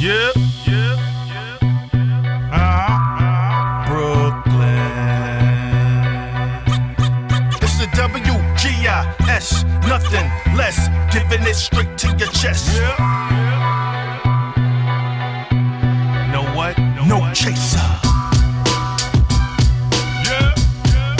Yeah, yeah, yeah. Brooklyn. It's the WGIS, nothing less, giving it straight to your chest. Know what? No chaser. Yeah, yeah.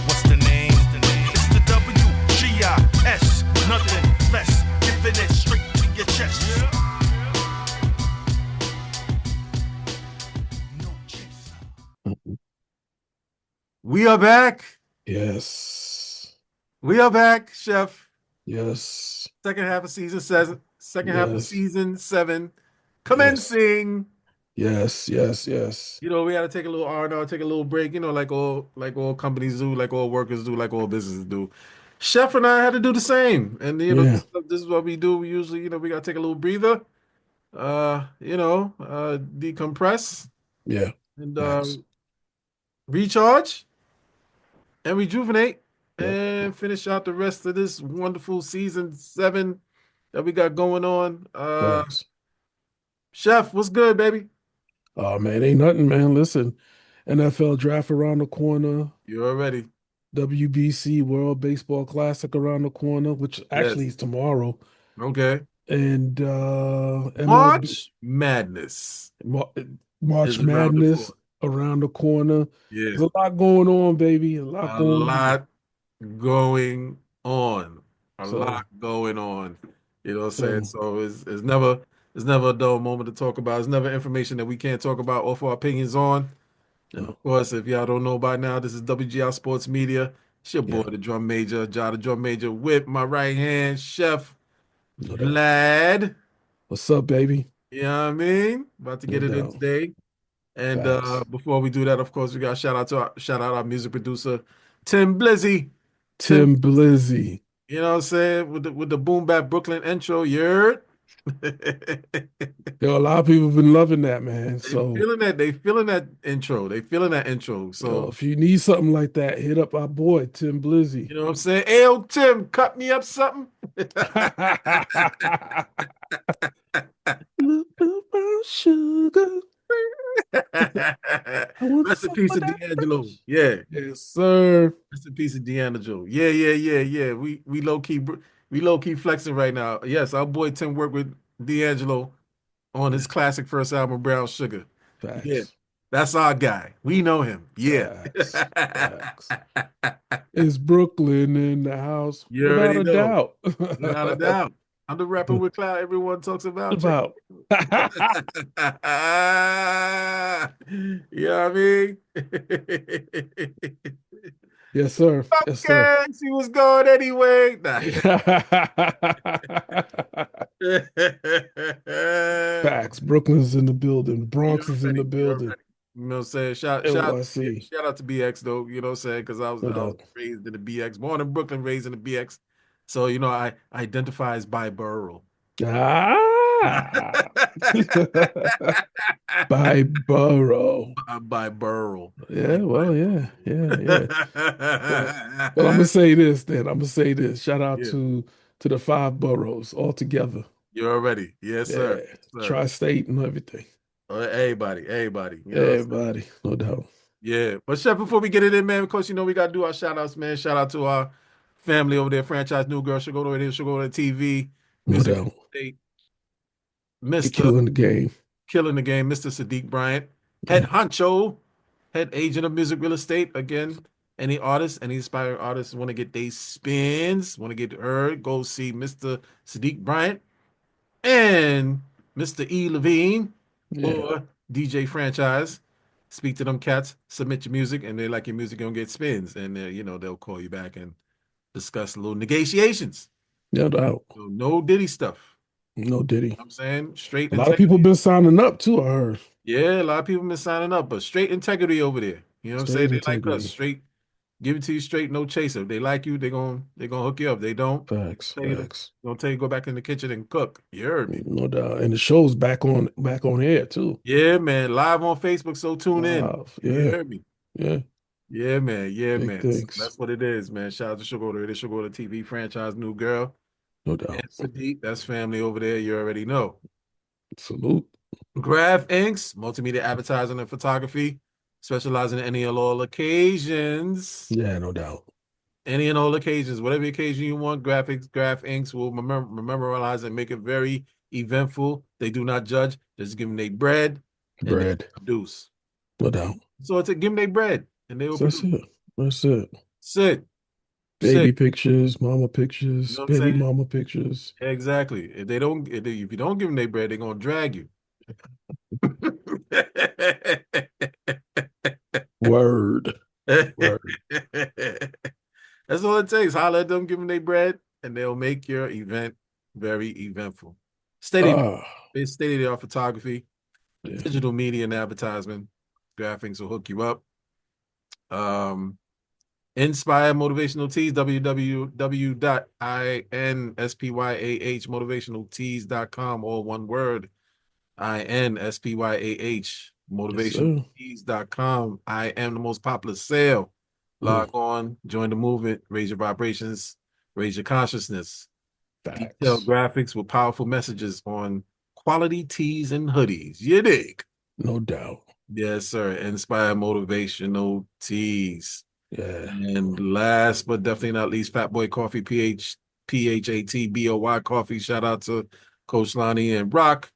What's the name? It's the WGIS, nothing less, giving it straight to your chest. No chaser. We are back. Yes. We are back, Chef. Yes. Second half of season seven. Second half of Yes. season seven. Yes. Commencing. Yes. Yes. Yes. We had to take a little R&R, take a little break. Like all companies do, like all workers do, like all businesses do. Chef and I had to do the same. And Yeah. this is what we do. We usually, we gotta take a little breather. Decompress Yeah. and Facts. recharge and rejuvenate Yep. and finish out the rest of this wonderful season seven that we got going on. Facts. Chef, what's good, baby? Oh man, ain't nothing, man. Listen, NFL draft around the corner, You already. WBC World Baseball Classic around the corner, which actually Yes. is tomorrow, Okay. and MLB March Madness Mar- March is around the Madness corner. around the corner. Yeah. There's a lot going on, baby. A lot A going on. lot going on. A So, lot going on. You know what I'm saying? so So it's never a dull moment to talk about. It's never information that we can't talk about, offer our opinions on. And no, of course, if y'all don't know by now, this is WGI Sports Media. It's your boy, yeah, the drum major, Ja the drum major, with my right hand, Chef no doubt. Vlad. What's up, baby? You know what I mean? About to No get it in doubt. today. And Facts. before we do that, of course, we got to shout out our music producer, Tim Blizzy. Tim, Tim Blizzy. you know what I'm saying? With the boom bap Brooklyn intro, you heard? Yo, a lot of people have been loving that, man. They So, feeling that. They feeling that intro. They feeling that intro. yo, So, if you need something like that, hit up our boy, Tim Blizzy. you know what I'm saying? Hey, yo, Tim, cut me up something. Little brown sugar. I want Rest in some peace of to that D'Angelo. fresh. Yeah. Yes, sir. Rest in peace to D'Angelo. Yeah, yeah, yeah, yeah. We low key flexing right now. Yes, our boy Tim worked with D'Angelo on his classic first album, Brown Sugar. Yeah, Facts. that's our guy. We know him. Yeah. Facts. Facts. Is Brooklyn in the house? You Without already a know. doubt. Without a doubt. I'm the rapper with clout everyone talks about. Check. About. You know what I mean? Yes, sir. Yes, sir. Okay, she was going anyway. Nah. Facts. Brooklyn's in the building. You're Bronx is in the ready. You're building. ready. You know what I'm saying? NYC. Shout out to BX though. You know what I'm saying? Because I was No I was doubt. raised in the BX, born in Brooklyn, raised in the BX. So I identify as bi borough. Ah. By Borough. I'm bi borough. Yeah, Like bi well, yeah, yeah, yeah. Well, well, I'm borough. gonna say this then. I'm gonna say this. Shout out Yeah, to the five boroughs all together. you're ready. Yes, sir. Yeah, Yes, sir. tri-state and everything. Everybody. You know what I'm saying? Everybody, no doubt. Yeah. But Chef, before we get it in, man, of course, we gotta do our shout outs, man. Shout out to our family over there, franchise New Girl. She'll go over there, she'll go to the TV. No Music doubt. State, They Mr. killing the game. Killing the Game, Mr. Sadiq Bryant, head Yeah, honcho, head agent of music real estate. Again, any artists, any aspiring artists want to get their spins, want to get heard, go see Mr. Sadiq Bryant and Mr. E. Levine yeah. or DJ Franchise. Speak to them cats, submit your music, and they like your music, gonna get spins. And they'll call you back and discuss little negotiations. No doubt. So no Diddy stuff. No Diddy. I'm saying straight A lot of people integrity. been signing up too, I heard. Yeah, a lot of people been signing up, but straight integrity over there. You know what I'm saying? Straight They like us. integrity. Straight, give it to you straight, no chaser. If they like you, they're gonna hook you up. They don't, Facts, tell you to facts. don't tell you go back in the kitchen and cook. You heard me. No doubt. And the show's back on air too. Yeah, man. Live on Facebook, so tune in. Live. You Yeah, heard me. yeah. Yeah, man. Yeah, Big man. So things. that's what it is, man. Shout out to Sugar. They should go to TV franchise New Girl. No And doubt. Sadiq, that's family over there. You already know. Salute. Graph Inks, multimedia advertising and photography, specializing in any and all occasions. Yeah, no doubt. Any and all occasions, whatever occasion you want, Graph Inks will memorialize and make it very eventful. They do not judge. Just give them their bread and they Bread. produce. No doubt. So it's a give them their bread and they will So that's produce. it. That's it. Sit, Baby sit. pictures, mama You pictures, know what I'm baby saying? mama pictures. Exactly. If you don't give them their bread, they're gonna drag you. Word. Word. That's all it takes. Holler at them, give them their bread, and they'll make your event very eventful. State Ah, state of the art photography, yeah. digital media and advertisement, graphics will hook you up. Um, Inspire Motivational Tees, www.inspyahmotivationaltees.com, all one word. INSPYAH, Yes, sir. motivationaltees.com. I am the most popular sale. Mm, Log on, join the movement, raise your vibrations, raise your consciousness. Detailed facts. graphics with powerful messages on quality tees and hoodies. You dig? No doubt. Yes, sir. Inspire motivational tees. Yeah. And last but definitely not least, Fat Boy Coffee, PHATBOY Coffee. Shout out to Coach Lonnie and Rock.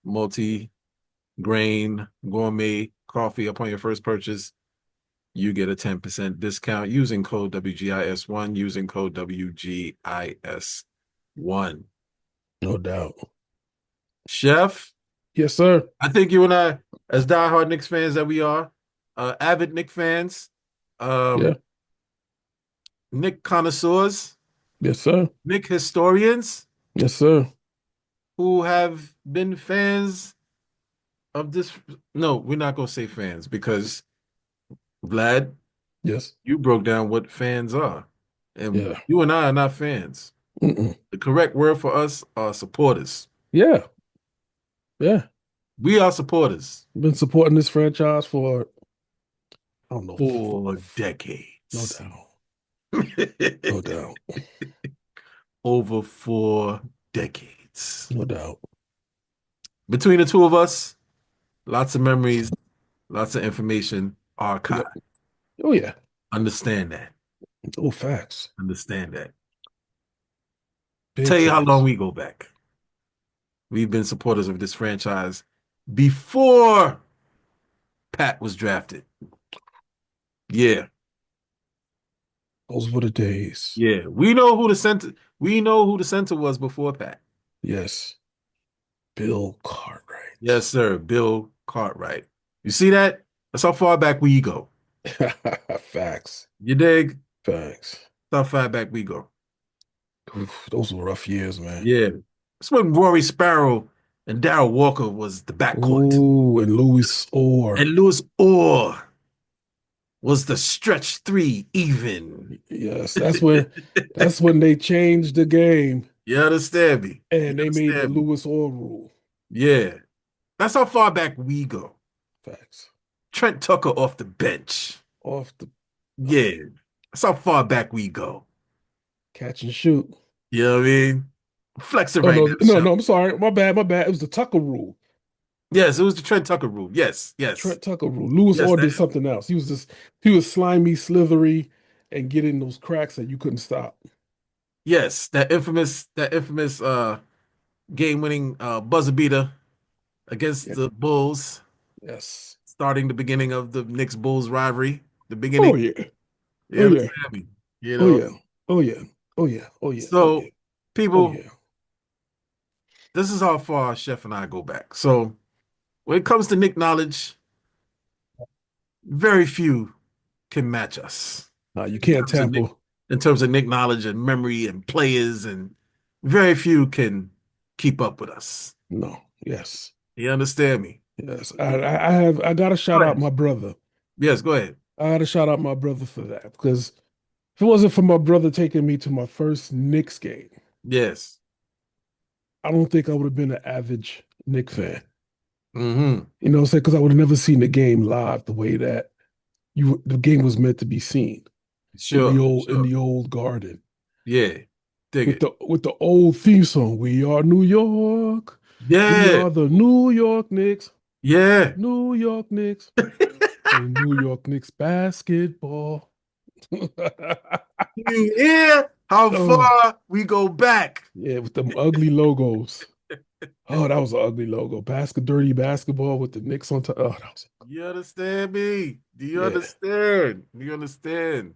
Multi grain gourmet coffee upon your first purchase. You get a 10% discount using code WGIS1, using code WGIS1. No doubt. Chef, Yes, sir. I think you and I, as diehard Knicks fans that we are, avid Knicks fans, Yeah. um, Knick connoisseurs, Yes, sir. Knick historians Yes, sir. who have been fans of this. No, we're not going to say fans because Vlad, Yes. you broke down what fans are. And Yeah. you and I are not fans. Mm-mm. The correct word for us are supporters. Yeah. Yeah. We are supporters Been supporting this franchise for, I don't know, for no decades. doubt. No doubt. Over 4 decades. No doubt. Between the two of us, lots of memories, lots of information Yep. archived. Oh, yeah. Understand that. Oh, facts. Understand that. Big Tell you how long facts. we go back. We've been supporters of this franchise before Pat was drafted. Yeah. Those were the days. Yeah. We know who the center was before Pat. Yes. Bill Cartwright. Yes, sir. Bill Cartwright. You see that? That's how far back we go. Facts. You dig? Facts. That's how far back we go. Oof, those were rough years, man. Yeah. That's when Rory Sparrow and Darrell Walker was the backcourt. Ooh, and Louis Orr. And Lewis Orr was the stretch three even. Yes, that's when they changed the game You understand me? You and they made the understand me? Louis Orr rule. Yeah. That's how far back we go. Facts. Trent Tucker off the bench. Off the Yeah. That's how far back we go. catch and shoot. You know what I mean? Flex it Oh right no, now, no, Chef. no, I'm sorry. My bad, my bad. It was the Tucker rule. Yes, it was the Trent Tucker rule. Yes, yes, Trent Tucker rule. Louis yes. Orr did something else. He was slimy, slithery, and getting those cracks that you couldn't stop. Yes, that infamous game-winning buzzer beater against Yeah. the Bulls, Yes. starting the beginning of the Knicks Bulls rivalry. The Oh beginning. yeah. You Oh yeah. understand me? You Oh know. yeah. Oh yeah. Oh yeah. Oh yeah. Oh yeah. So, Oh people, yeah. this is how far Chef and I go back. So, when it comes to Nick knowledge, very few can match us You in can't terms of Nick, tamper. in terms of Nick knowledge and memory and players, and very few can keep up with us. No. Yes. You understand me? Yes. I gotta Go shout out ahead. my brother. Yes, go ahead. I gotta shout out my brother for that because if it wasn't for my brother taking me to my first Knicks game, Yes. I don't think I would have been an average Knicks fan. Mm-hmm. You know what I'm saying? Because I would have never seen the game live the way that the game was meant to be seen in the Sure, old in sure. the old garden. Yeah. Dig it. with the old theme song. We are New York. We Yeah. are the New York Knicks. Yeah. New York Knicks. Play New York Knicks basketball. You hear how Oh, far we go back? yeah, with them ugly logos. Oh, that was an ugly logo. Dirty basketball with the Knicks on top. Oh, that was You understand me? Do you yeah, understand? Do you understand?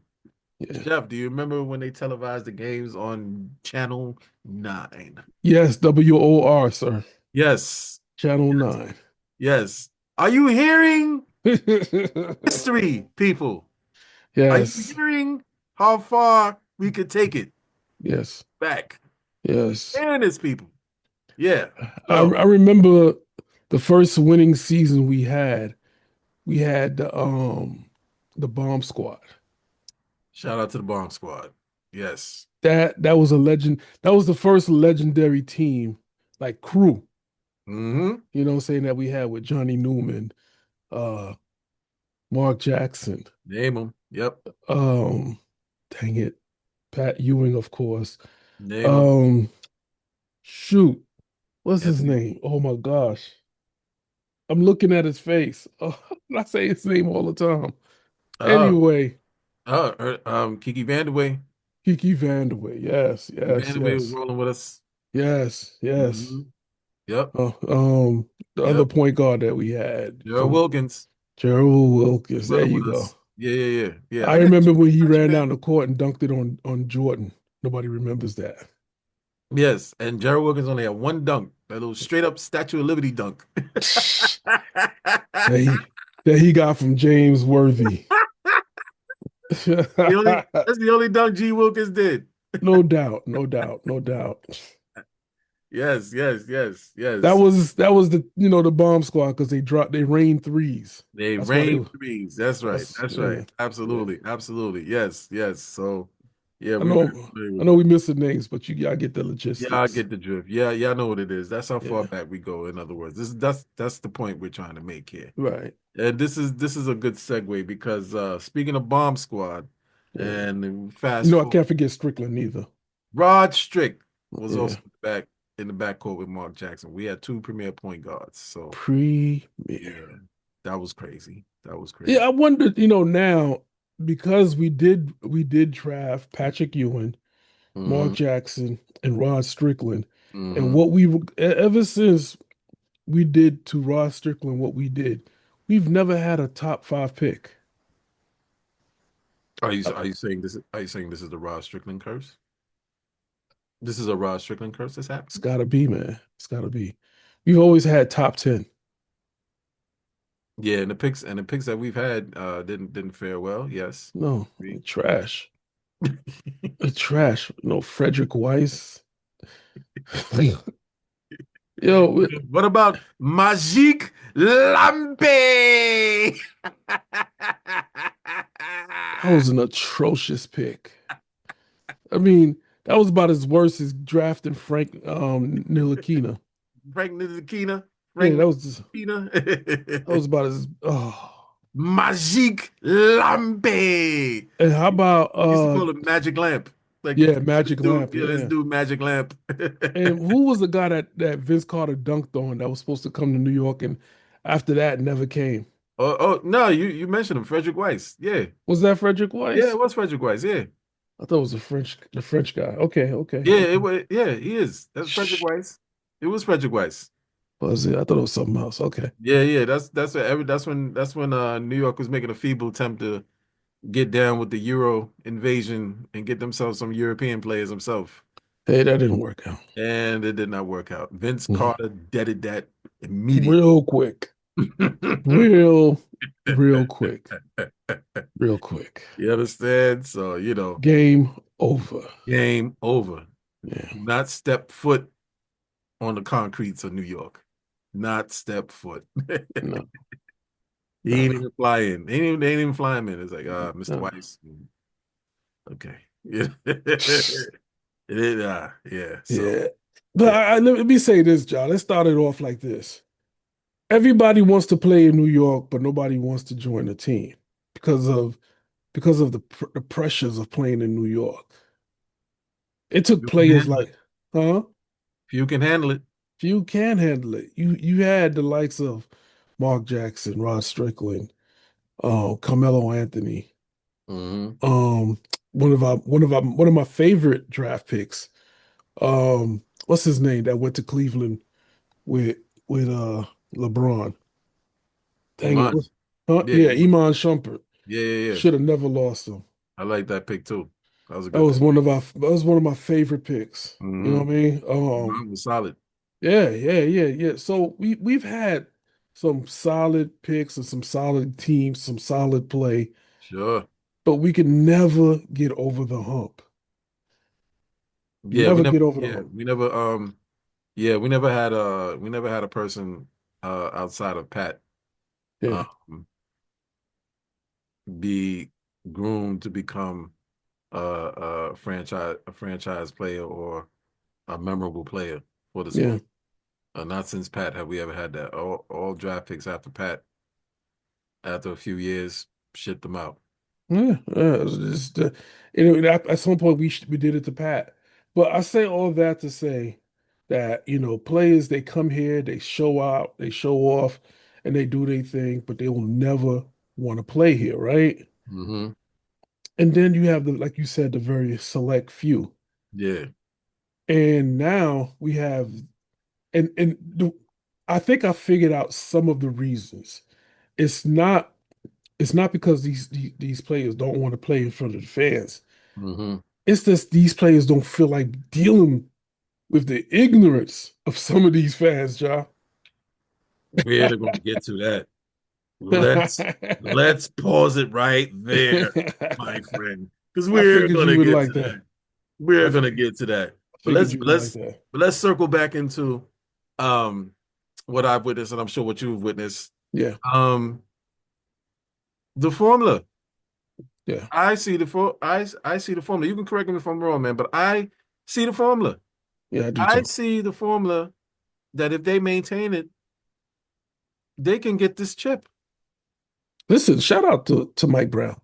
yeah. Jeff, do you remember when they televised the games on Channel 9? Yes, WOR, sir. Yes. Channel 9. Yes. Are you hearing history, people? Are you Yes, hearing how far we could take it yes, back? yes. And it's people. Yeah. So I remember the first winning season we had. We had the Bomb Squad. shout out to the Bomb Squad. Yes. That was a legend. That was the first legendary team, like crew. Mm-hmm. You know what I'm saying, that we had with Johnny Newman, uh, Mark Jackson, Name them. Yep. um, dang it, Pat Ewing, of course. Name them. Um, shoot, what's his Anthony. name? Oh my gosh. I'm looking at his face. Oh, I say his name all the time. Uh, Anyway, Kiki Vandeweghe. Kiki Vandeweghe. Yes, Kiki yes, Vandeweghe was yes, rolling with us. yes, yes. Hmm. Yep. Uh, the other Yep. point guard that we had Gerald from Wilkins Gerald Wilkins. There running you with go. us. Yeah, yeah, yeah. Yeah. I I did remember too, when he ran man. down the court and dunked it on Jordan. Nobody remembers that. Yes. And Gerald Wilkins only had one dunk, that little straight up Statue of Liberty dunk. that he that he got from James Worthy. That's the only dunk G Wilkins did. No doubt, no doubt, no doubt. Yes, yes, yes, yes. That was the bomb squad because they rained threes. They That's why they rain were threes. That's right. that's That's right. yeah, yeah. Absolutely. Absolutely. Yes, yes. So yeah, I we're very know familiar I with know them. we missed the names, but I get the Yeah, I logistics. get the drift. Yeah, yeah, I know what it is. That's how far Yeah, back we go, in other words. That's the point we're trying to make here. right. And this is a good segue because speaking of Bomb Squad Yeah. and fast I forward, can't forget Strickland either. Rod Strick was Yeah. also in the backcourt with Mark Jackson. We had two premier point guards. So Premier. yeah, that was crazy. That was Yeah, crazy. I wondered, now because we did draft Patrick Ewing, Mark Hmm. Jackson, and Rod Strickland, and Hmm. what ever since we did to Rod Strickland what we did, we've never had a top five pick. Uh, Are you saying this? Are you saying this is the Rod Strickland curse? This is a Rod Strickland curse that's It's happening. gotta be, man. It's gotta be. We've always had top 10. Yeah, and the picks that we've had didn't fare well. Yes. No, Agree. trash. Trash. No, Frederick Weiss. Yo, What about Magic Lampe? that was an atrocious pick. I mean, that was about as worse as drafting Frank Ntilikina. Frank Ntilikina. Yeah, Frank that was Ntilikina. about as oh. Magic Lampe. And how about Used to call him Magic Lamp. Like, yeah, Magic Lamp, let's yeah. do Magic Lamp. And who was the guy that Vince Carter dunked on that was supposed to come to New York and after that never came? Oh no, you mentioned him, Frederick Weiss. Yeah. Was that Frederick Yeah, it Weiss? was Frederick Weiss. Yeah. I thought it was the French guy. Okay, okay, Yeah, okay. yeah, he is. That's Frederick Shh. Weiss. It was Frederick Weiss. Was it? I thought it was something else. Okay. Yeah, yeah, that's when New York was making a feeble attempt to get down with the Euro invasion and get themselves some European players themselves. Hey, that didn't work out. And it did not work out. Vince No. Carter deaded that immediately. Real quick. Real, real quick. Real quick. You understand? So, Game over. game over. Yeah. Do not step foot on the concretes of New York. Not step foot. No, He ain't no, even fly in. They ain't even fly him in. It's like, Mr. no. Weiss. Okay. Yeah. Yeah. So, Yeah. But yeah. let me say this, John. Let's start it off like this. Everybody wants to play in New York, but nobody wants to join the team because of the pressures of playing in New York. It took You can players handle it. like, huh? You can handle it. Few can handle it. You had the likes of Mark Jackson, Rod Strickland, Carmelo Anthony. Hmm. Um, one of my favorite draft picks. What's his name that went to Cleveland with with LeBron? Dang it. Iman. Huh? Yeah, Yeah, Iman. Iman Shumpert. Yeah, yeah, yeah. Should have never lost him. I like that pick too. That was a good pick. That was one of my favorite picks. You know Hmm. what I mean? Iman was solid. Yeah. So we've had some solid picks and some solid teams, some solid play, Sure. but we can never get over the hump. Yeah, Never get over the hump. we never had a person outside of Pat Yeah, um be groomed to become a franchise player or a memorable player for the yeah. sport. Not since Pat have we ever had that. All draft picks after Pat, after a few years, shipped them out. Yeah. It's just, at some point we did it to Pat, but I say all that to say that players they come here, they show out, they show off, and they do their thing, but they will never want to play here, right? Hmm. And then you have the like you said, the very select few, Yeah. and now we have and the, I think I figured out some of the reasons. It's not it's not because these players don't want to play in front of the fans. Hmm. It's just these players don't feel like dealing with the ignorance of some of these fans, John. We're going to get to that. Let's pause it right there, my friend, because I we're figured you gonna would get like to that. that. We're I gonna figured get to that. I But figured you would like that. let's circle back into um what I've witnessed, and I'm sure what you've witnessed. Yeah, Um, the formula. yeah, I see the formula. You can correct me if I'm wrong, man, but I see the formula. yeah. I do I too. see the formula that if they maintain it, they can get this chip. Listen, shout out to Mike Brown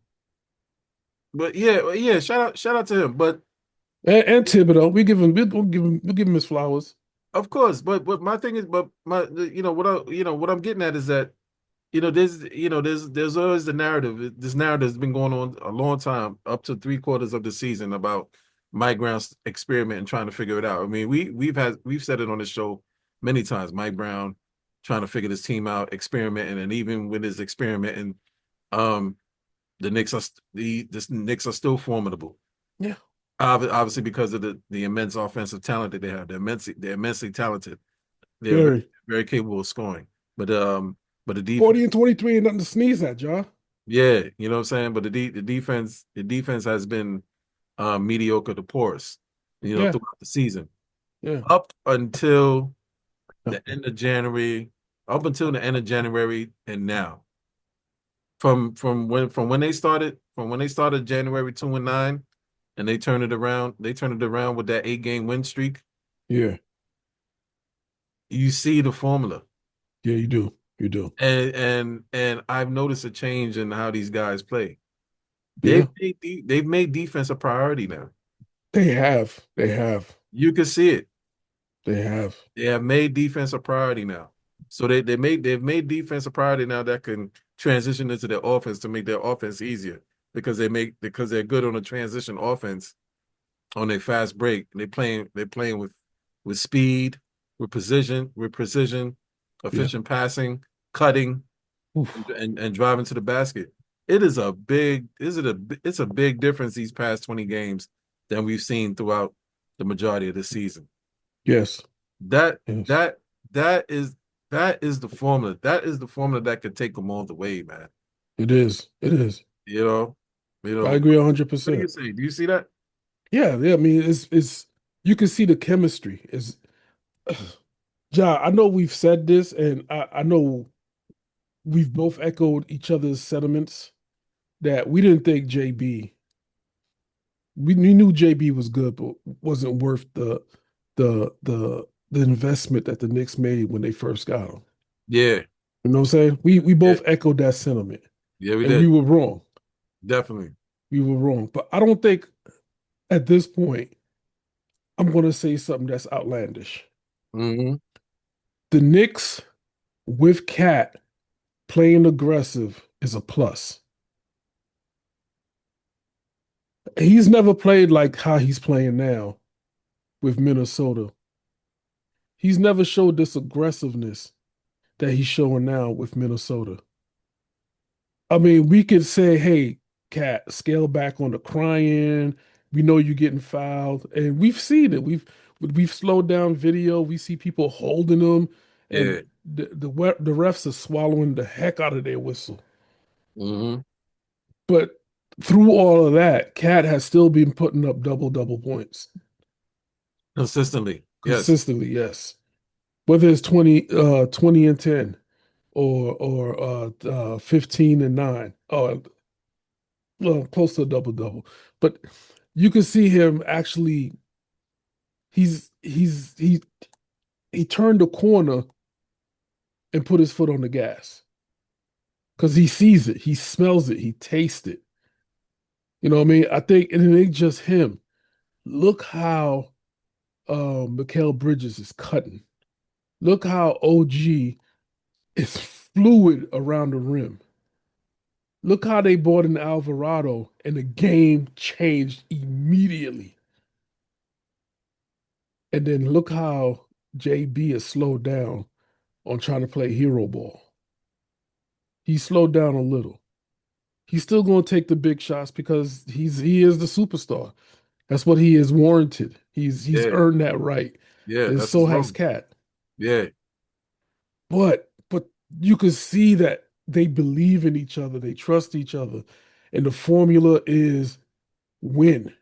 But yeah, shout out to him. But and Thibodeau. We'll give him his flowers. of course, but my thing is, but my what I'm getting at is that there's always the narrative. This narrative has been going on a long time, up to three-quarters of the season, about Mike Brown's experiment and trying to figure it out. I mean, we've said it on the show many times. Mike Brown trying to figure this team out, experimenting, and even with his experimenting, um, the Knicks are the Knicks are still formidable. Yeah, Obviously, because of the immense offensive talent that they have, they're immensely talented. They're very, very very capable of scoring. But the defense, 40 and 23 ain't nothing to sneeze at, John. yeah, you know what I'm saying. But the defense has been mediocre to porous, Yeah, throughout the season, yeah, up until yeah, the end of January, up until the end of January, and now from when they started January 2-9, and they turned it around. They turned it around with that 8-game win streak. yeah. You see the formula. Yeah, you do. You do. And I've noticed a change in how these guys play. Yeah, They've made defense a priority now. they have. They have. You can see it. They have. They have made defense a priority now. So they've made defense a priority now that can transition into their offense to make their offense easier because they're good on a transition offense on a fast break. They're playing with speed, with precision, Yeah. efficient passing, cutting, Oof. and driving to the basket. It is a big is it a it's a big difference these past 20 games than we've seen throughout the majority of the season. Yes. That Yes. that that is that is the formula. That is the formula that could take them all the way, man. It is. It is. You know, you I know. agree What do you 100%. say? Do you see that? Yeah. I mean, it's you can see the chemistry. Is Ja, I know we've said this, and I know we've both echoed each other's sentiments that we didn't think JB. We knew JB was good, but wasn't worth the investment that the Knicks made when they first got him. Yeah, You know what I'm saying? We yeah, both echoed that sentiment, yeah. We and we did were wrong. definitely. We were wrong. But I don't think at this point I'm going to say something that's outlandish. Hmm. The Knicks with Cat playing aggressive is a plus. He's never played like how he's playing now with Minnesota. He's never showed this aggressiveness that he's showing now with Minnesota. I mean, we could say, hey, Cat, scale back on the crying. We know you're getting fouled. And we've seen it. We've slowed down video. We see people holding them, and Yeah. the refs are swallowing the heck out of their whistle. Hmm. But through all of that, Cat has still been putting up double points Consistently. Yes. consistently, yes. Whether it's 20 and 10 or 15 and 9, or well, close to a double. But you can see him actually he he turned the corner and put his foot on the gas because he sees it, he smells it, he tastes it. You know what I mean? I think, and it ain't just him. Look how Mikal Bridges is cutting. Look how OG is fluid around the rim. Look how they brought in Alvarado and the game changed immediately. And then look how JB is slowed down on trying to play hero ball. He slowed down a little. He's still going to take the big shots because he is the superstar. That's what he is warranted. He's Yeah. earned that right. Yeah. And That's so his has role. Cat. Yeah. But you can see that they believe in each other, they trust each other. And the formula is win.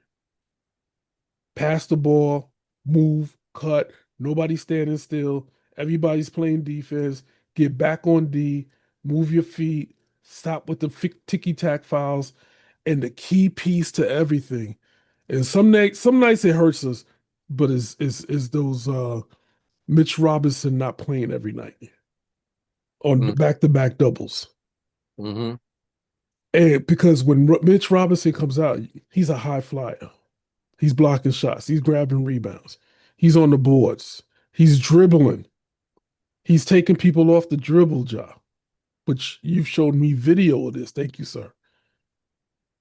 Pass the ball, move, cut. Nobody's standing still. Everybody's playing defense. Get back on D, move your feet, stop with the ticky tack fouls. And the key piece to everything. And some nights it hurts us, but is those Mitch Robinson not playing every night on back to back doubles. Mm-hmm. And because when Mitch Robinson comes out, he's a high flyer. He's blocking shots. He's grabbing rebounds. He's on the boards. He's dribbling. He's taking people off the dribble job, which you've showed me video of this. Thank you, sir.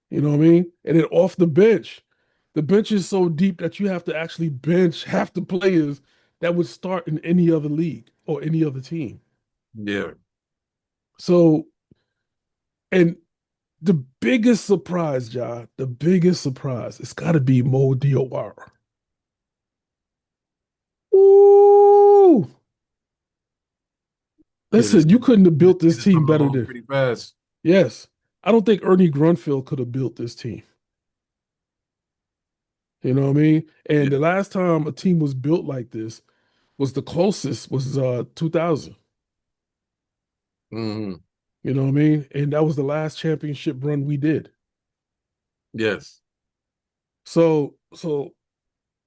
You know what I mean? And then off the bench is so deep that you have to actually bench half the players that would start in any other league or any other team. Yeah. So, and the biggest surprise, John, the biggest surprise, it's got to be Mo Diawara. Ooh, Kid is listen, you couldn't have built kid this is team coming better along than, pretty fast. yes. I don't think Ernie Grunfeld could have built this team. You know what I mean? Yeah. And the last time a team was built like this was the closest was 2000. Hmm. You know what I mean? And that was the last championship run we did. Yes. So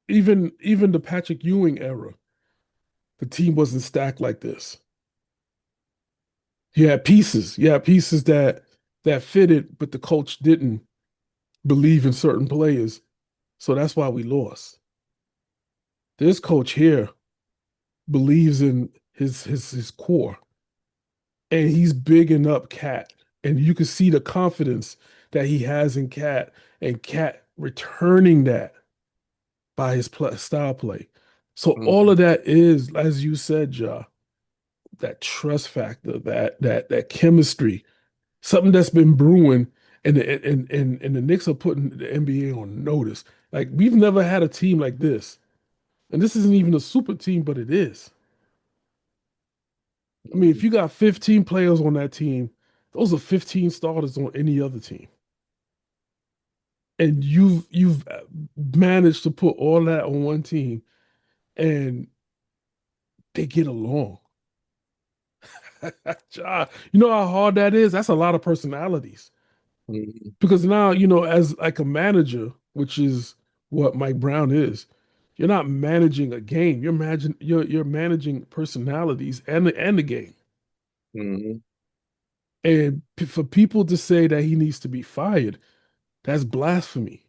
even the Patrick Ewing era, the team wasn't stacked like this. You had pieces that fitted, but the coach didn't believe in certain players. So that's why we lost. This coach here believes in his core, and he's bigging up Cat, and you can see the confidence that he has in Cat, and Cat returning that by his style play. So all Hmm. of that is, as you said, Ja, that trust factor, that chemistry, something that's been brewing, and the Knicks are putting the NBA on notice. Like we've never had a team like this, and this isn't even a super team, but it is. I mean, if you got 15 players on that team, those are 15 starters on any other team. And you've managed to put all that on one team and they get along. You know how hard that is? That's a lot of personalities. Hmm. Because now, as like a manager, which is what Mike Brown is, you're not managing a game. You're managing personalities and the game. Hmm. And for people to say that he needs to be fired, that's blasphemy.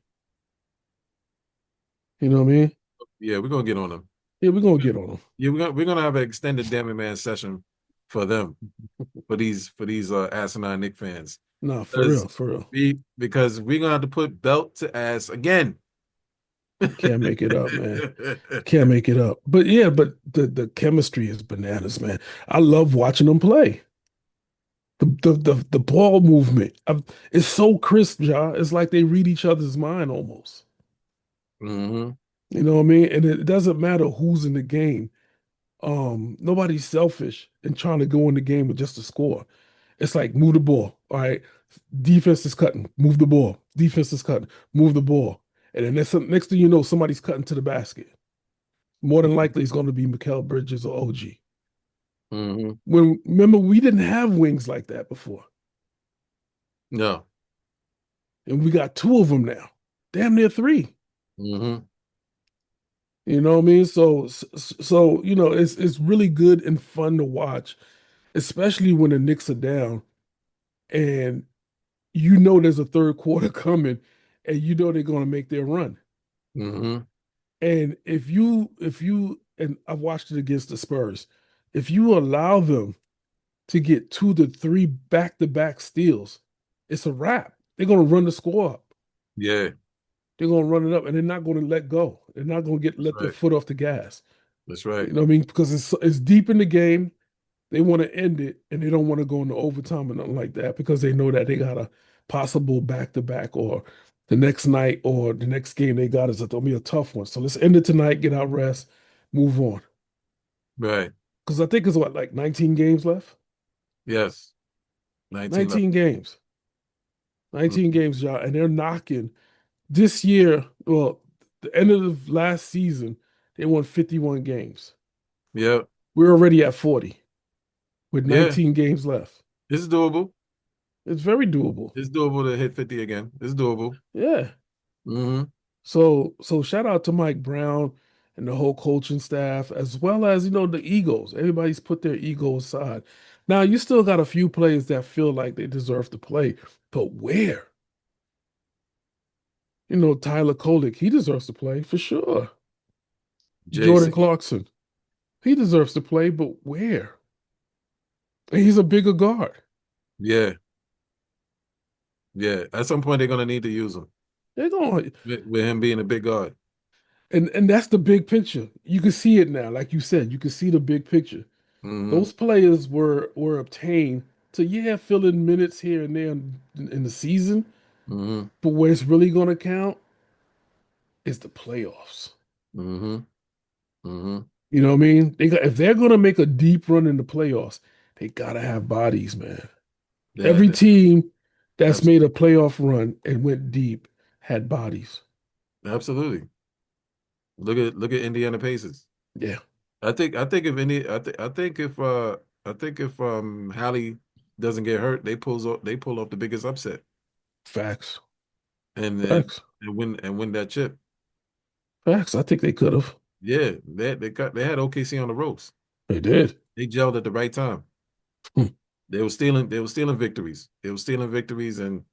You know what I mean? Yeah, we're gonna get on them. Yeah, we're gonna get on them. Yeah, we're gonna have an extended Damn It Man session for them, for these asinine Nick fans. Nah, for Because real, for real. because we're gonna have to put belt to ass again. Can't make it up, man. Can't make it up. But yeah, but the chemistry is bananas, man. I love watching them play. The ball movement it's so crisp, Ja. It's like they read each other's mind almost. Hmm. You know what I mean? And it doesn't matter who's in the game. Nobody's selfish in trying to go in the game with just a score. It's like move the ball. All right. Defense is cutting. Move the ball. Defense is cutting. Move the ball. And then next thing you know, somebody's cutting to the basket. More than likely, it's going to be Mikal Bridges or OG. Hmm. When remember we didn't have wings like that before, No. and we got two of them now. Damn near three. Hmm. You know what I mean? So you know it's really good and fun to watch, especially when the Knicks are down and you know there's a third quarter coming, and you know they're going to make their run. Hmm. And if you and I've watched it against the Spurs, if you allow them to get 2 to 3 back-to-back steals, it's a wrap. They're going to run the score up. Yeah, They're going to run it up, and they're not going to let go. They're not going to get that's let their right. foot off the gas. That's right. You know what I mean? Because it's deep in the game. They want to end it, and they don't want to go into overtime or nothing like that because they know that they got a possible back-to-back or the next night or the next game they got is going to be a tough one. So let's end it tonight, get our rest, move on. Right. Because I think it's what, like 19 games left? Yes. 19 left. 19 games. 19 Mhm. games, y'all, and they're knocking this year. Well, the end of the last season, they won 51 games. Yeah. We're already at 40 with Yeah. 19 games left. It's doable. It's very doable. It's doable to hit 50 again. It's doable. Yeah. Hmm. So shout out to Mike Brown and the whole coaching staff, as well as the egos. Everybody's put their ego aside. Now you still got a few players that feel like they deserve to play, but where? Tyler Kolek, he deserves to play for sure. Jordan JC. Clarkson, he deserves to play, but where? And he's a bigger guard. Yeah. Yeah. At some point, they're going to need to use him They're going, with him being a big guard. and that's the big picture. You can see it now, like you said, you can see the big picture. Hmm. Those players were obtained to fill in minutes here and there in the season, Hmm. but where it's really going to count is the playoffs. Hmm. Hmm. You know what I mean? If they're going to make a deep run in the playoffs, they got to have bodies, man. Yeah. Every team that's made a Absolutely. playoff run and went deep had bodies. Absolutely. Look at Indiana Pacers. Yeah, I think if any I think if Hallie doesn't get hurt, they pull off the biggest upset facts, and then facts, and win that chip. facts. I think they could have. Yeah, they had OKC on the ropes. They did. They gelled at the right time. Hmm. They were stealing victories. They were stealing victories and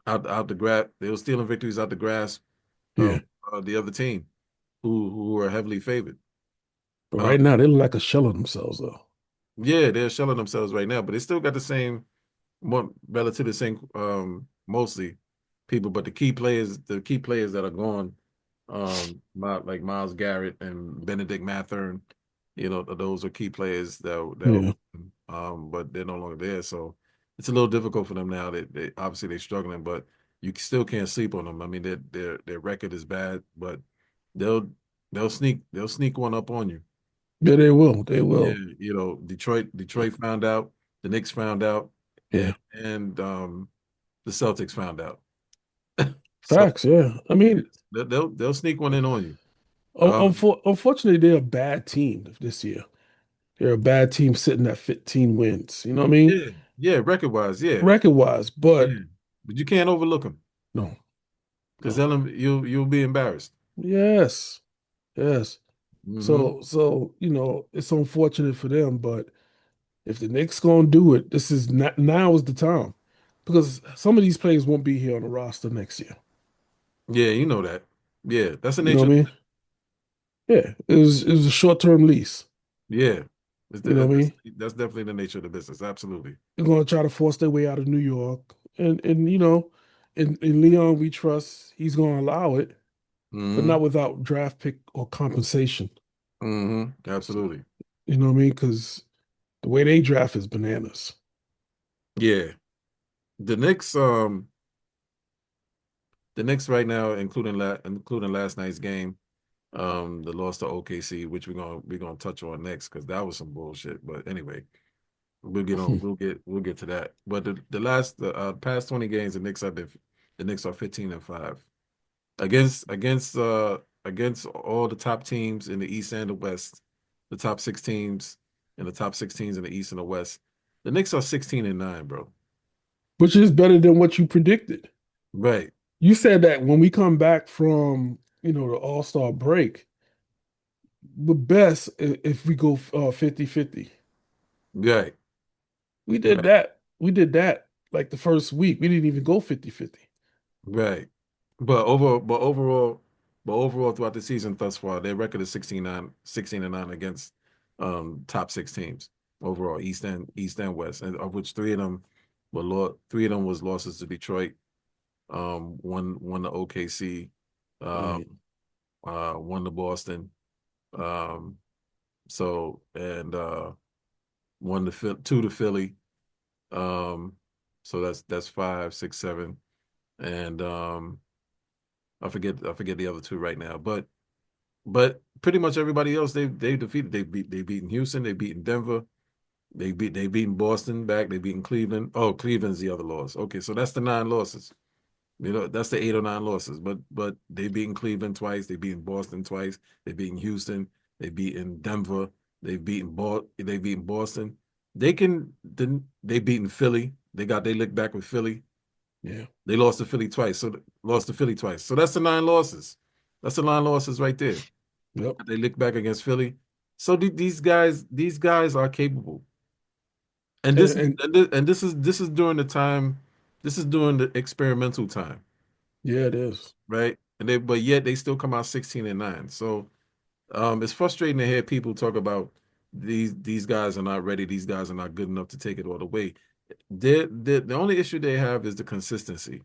out the grab. They were stealing victories out the grasp Yeah, of the other team who were heavily favored. but Uh, right now they look like a shell of themselves, though. yeah, they're shelling themselves right now, but they still got the same more relatively the same mostly people, but the key players that are gone, like Miles Garrett and Benedict Mathern, those are key players Yeah, but they're no longer there. So it's a little difficult for them now. They obviously they're struggling, but you still can't sleep on them. I mean, their record is bad, but they'll they'll sneak one up on you. yeah, they will. They Yeah, will. Detroit found out, the Knicks found out, Yeah, and the Celtics found out. So facts. Yeah, I yeah, mean, they'll sneak one in on you. Um, unfortunately, they're a bad team this year. They're a bad team sitting at 15 wins. You know what I mean? yeah, yeah, record wise, yeah, Record wise, but yeah, but you can't overlook them no, because no. then you'll be embarrassed. Yes, yes. Hmm. So it's unfortunate for them, but if the Knicks gonna do it, this is not now is the time because some of these players won't be here on the roster next year. Yeah, you know that. Yeah, that's the You know nature. what I mean? Yeah, it was a short-term lease. Yeah, it's You know what I mean? that's definitely the nature of the business. Absolutely. They're going to try to force their way out of New York, and in Leon we trust he's going to allow it, but Hmm. not without draft pick or compensation. Hmm. Absolutely. You know what I mean? Because the way they draft is bananas. Yeah. The Knicks, the Knicks right now, including last night's game, the loss to OKC, which we're gonna touch on next because that was some bullshit. But anyway, we'll get to that. But the past 20 games, the Knicks are 15-5 against all the top teams in the East and the West, the top six teams and the top six teams in the East and the West. The Knicks are 16-9, bro. Which is better than what you predicted. Right, You said that when we come back from the All-Star break, the best if we go 50-50. right, We did right, that. We did that like the first week. We didn't even go 50-50. right. But over, but overall throughout the season thus far, their record is 16-9 against top six teams overall, East and West, and of which three of them was losses to Detroit, one to OKC, Right. um, one to Boston, um, so and two to Philly, um, so that's five, six, seven, and I forget the other two right now, but pretty much everybody else they defeated. They beaten Houston, they beaten Denver, they beaten Boston back, they beaten Cleveland. Oh, Cleveland's the other loss. Okay, so that's the nine losses. That's the 8 or 9 losses. But they beaten Cleveland twice, they beaten Boston twice, they beaten Houston, they beaten Denver, they beaten Boston. They beaten Philly. They got they licked back with Philly. Yeah. They lost to Philly twice. Lost to Philly twice. So that's the 9 losses. That's the 9 losses right there. Yep. They lick back against Philly. So these guys are capable. And And, this and and this is during the time, this is during the experimental time, yeah, it is. right? But yet they still come out 16-9. So it's frustrating to hear people talk about these guys are not ready, these guys are not good enough to take it all the way. The only issue they have is the consistency.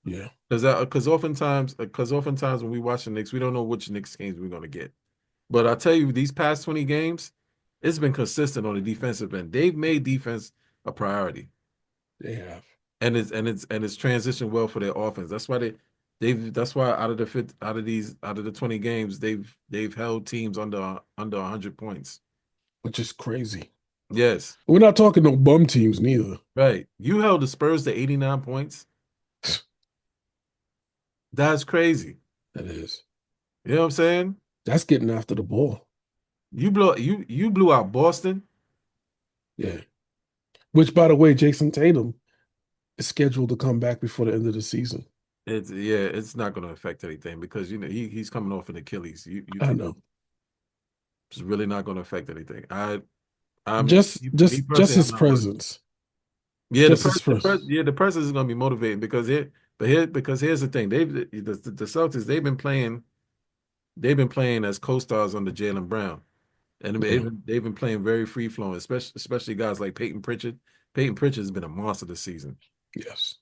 Yeah. Because oftentimes when we watch the Knicks, we don't know which Knicks games we're gonna get. But I tell you, these past 20 games, it's been consistent on the defensive end. They've made defense a priority, They have. and it's transitioned well for their offense. That's why out of the 20 games, they've held teams under 100 points. Which is crazy. Yes, We're not talking no bum teams neither. right. You held the Spurs to 89 points. That's crazy. That is. You know what I'm saying? That's getting after the ball. You blew out Boston. Yeah. Which, by the way, Jason Tatum is scheduled to come back before the end of the season. It's not going to affect anything because he's coming off an Achilles. You I can know. It's really not going to affect anything. Me Just personally, I'm his not worried. presence. Yeah, Just his presence. the press is going to be motivating because here's the thing. The Celtics, they've been playing as co-stars under Jalen Brown, and Yeah. they've been playing very free flowing, especially guys like Peyton Pritchard. Peyton Pritchard has been a monster this season. Yes.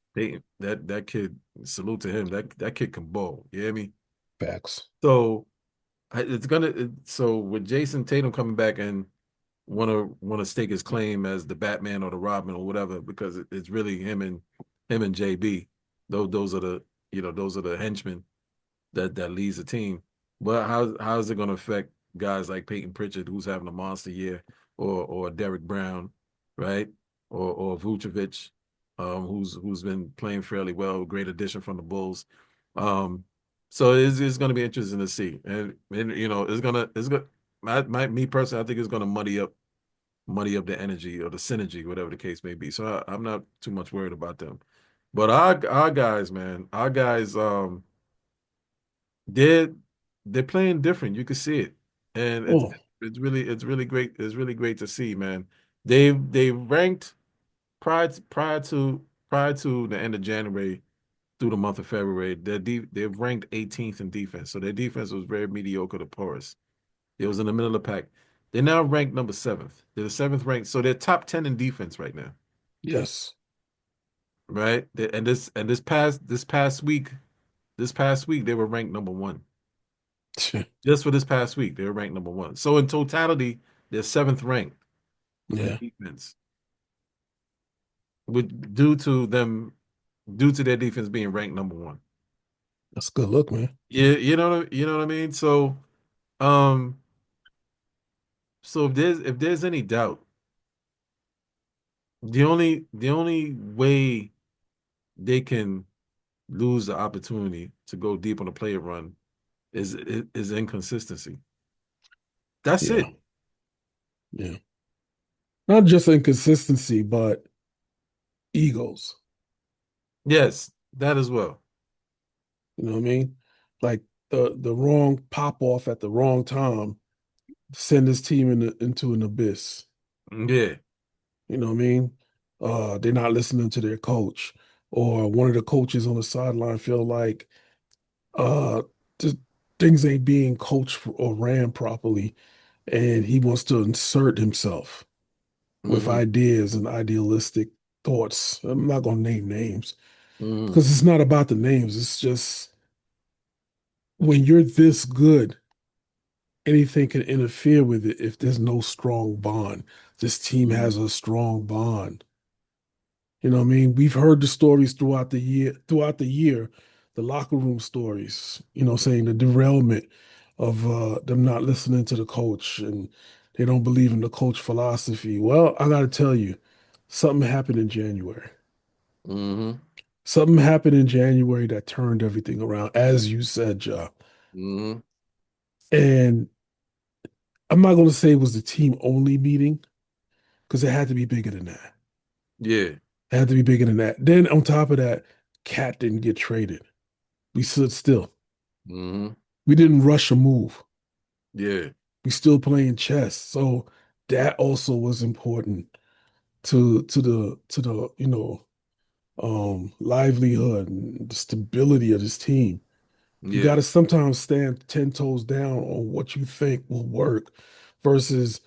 That kid, salute to him. That kid can bowl. You hear me? Facts. So so with Jason Tatum coming back and want to stake his claim as the Batman or the Robin or whatever, because it's really him and JB. Those are the henchmen that leads the team. But how's it going to affect guys like Peyton Pritchard, who's having a monster year, or Derek Brown, right? Or Vucevic, who's been playing fairly well, great addition from the Bulls. Um, so it's going to be interesting to see, and it's gonna me personally, I think it's going to muddy up the energy or the synergy, whatever the case may be. So I'm not too much worried about them. But our guys, man, our guys, they're they're playing different. You can see it, and it's Oh, it's really great. It's really great to see, man. They've ranked prior to the end of January through the month of February. They've ranked 18th in defense, so their defense was very mediocre to porous. It was in the middle of the pack. They're now ranked number seventh. They're the seventh ranked, so they're top 10 in defense right now. Yes. Right? And this past week they were ranked number one. Just for this past week, they were ranked number one. So in totality, they're seventh ranked in Yeah, defense, with due to their defense being ranked number one. that's a good look, man. Yeah, you know what I mean. Um, so if there's any doubt, the only way they can lose the opportunity to go deep on a player run is inconsistency. That's Yeah, it. yeah. Not just inconsistency, but egos. Yes, that as well. You know what I mean? Like the wrong pop off at the wrong time send this team into an abyss. Yeah. You know what I mean? They're not listening to their coach, or one of the coaches on the sideline feel like uh th- things ain't being coached or ran properly, and he wants to insert himself with Hmm. ideas and idealistic thoughts. I'm not gonna name names Hmm. because it's not about the names. It's just when you're this good, anything can interfere with it if there's no strong bond. This team Hmm. has a strong bond. You know what I mean? We've heard the stories throughout the year, the locker room stories, saying the derailment of them not listening to the coach and they don't believe in the coach philosophy. Well, I got to tell you, something happened in January. Hmm. Something happened in January that turned everything around, as you said, Ja. Hmm. And I'm not going to say it was the team only meeting because it had to be bigger than that. Yeah. It had to be bigger than that. Then on top of that, Cat didn't get traded. We stood still. Hmm. We didn't rush a move. Yeah. We still playing chess. So that also was important to the livelihood and the stability of this team. You got Yeah. to sometimes stand 10 toes down on what you think will work versus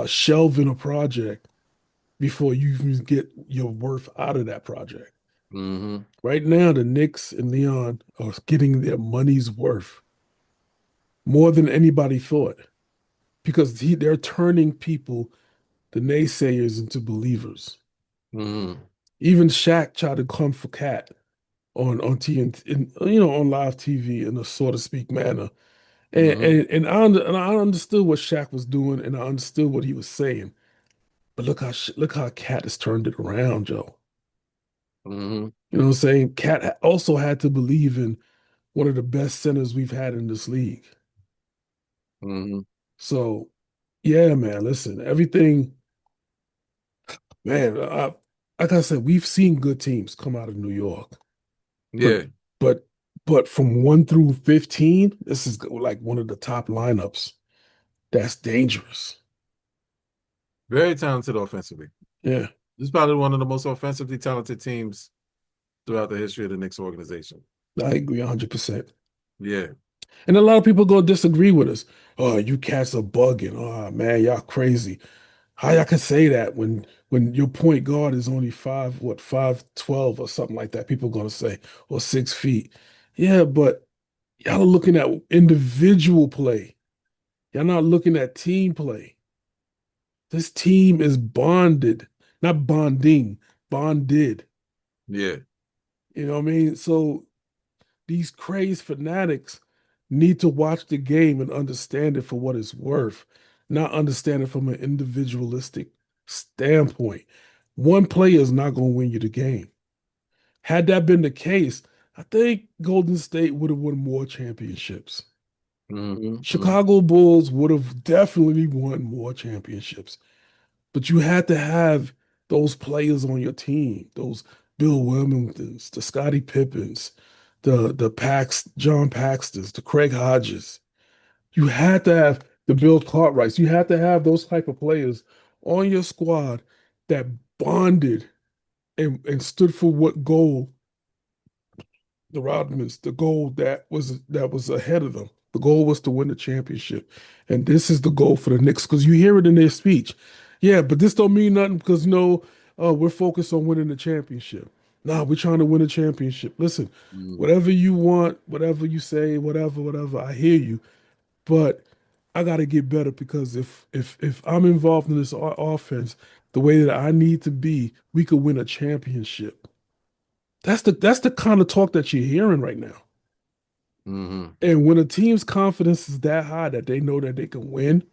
shelving a project before you even get your worth out of that project. Hmm. Right now, the Knicks and Leon are getting their money's worth more than anybody thought because they're turning people, the naysayers, into believers. Hmm. Even Shaq tried to come for Cat on TNT, on live TV in a so to speak manner. And Hmm. and I understood what Shaq was doing, and I understood what he was saying. But look how Cat has turned it around, Joe. Hmm. You know what I'm saying? Cat also had to believe in one of the best centers we've had in this league. Hmm. So, yeah, man, listen, everything, man, like I said, we've seen good teams come out of New York, but Yeah. but but from 1 through 15, this is like one of the top lineups. That's dangerous. Very talented offensively. Yeah, This is probably one of the most offensively talented teams throughout the history of the Knicks organization. I agree 100%. Yeah. And a lot of people gonna disagree with us. Oh, you cats are bugging. Oh man, y'all crazy. How y'all can say that when your point guard is only 5'12" or something like that? People gonna say, or 6 feet. Yeah, but y'all are looking at individual play. Y'all not looking at team play. This team is bonded, not bonding, bonded. Yeah. You know what I mean? So these crazed fanatics need to watch the game and understand it for what it's worth, not understand it from an individualistic standpoint. One player is not going to win you the game. Had that been the case, I think Golden State would have won more championships. Hmm. Hmm. Chicago Bulls would have definitely won more championships. But you had to have those players on your team, those Bill Wilmingtons, the Scottie Pippens, John Paxtons, the Craig Hodges. You had to have the Bill Cartwrights. You had to have those type of players on your squad that bonded and stood for what goal, the Rodmans, the goal that was ahead of them, The goal was to win the championship. And this is the goal for the Knicks because you hear it in their speech. Yeah, but this don't mean nothing because we're focused on winning the championship. Nah, we're trying to win a championship. Listen, Mm, whatever you want, whatever you say, whatever, I hear you. But I got to get better because if I'm involved in this offense the way that I need to be, we could win a championship. That's the kind of talk that you're hearing right now. hmm And when a team's confidence is that high that they know that they can win,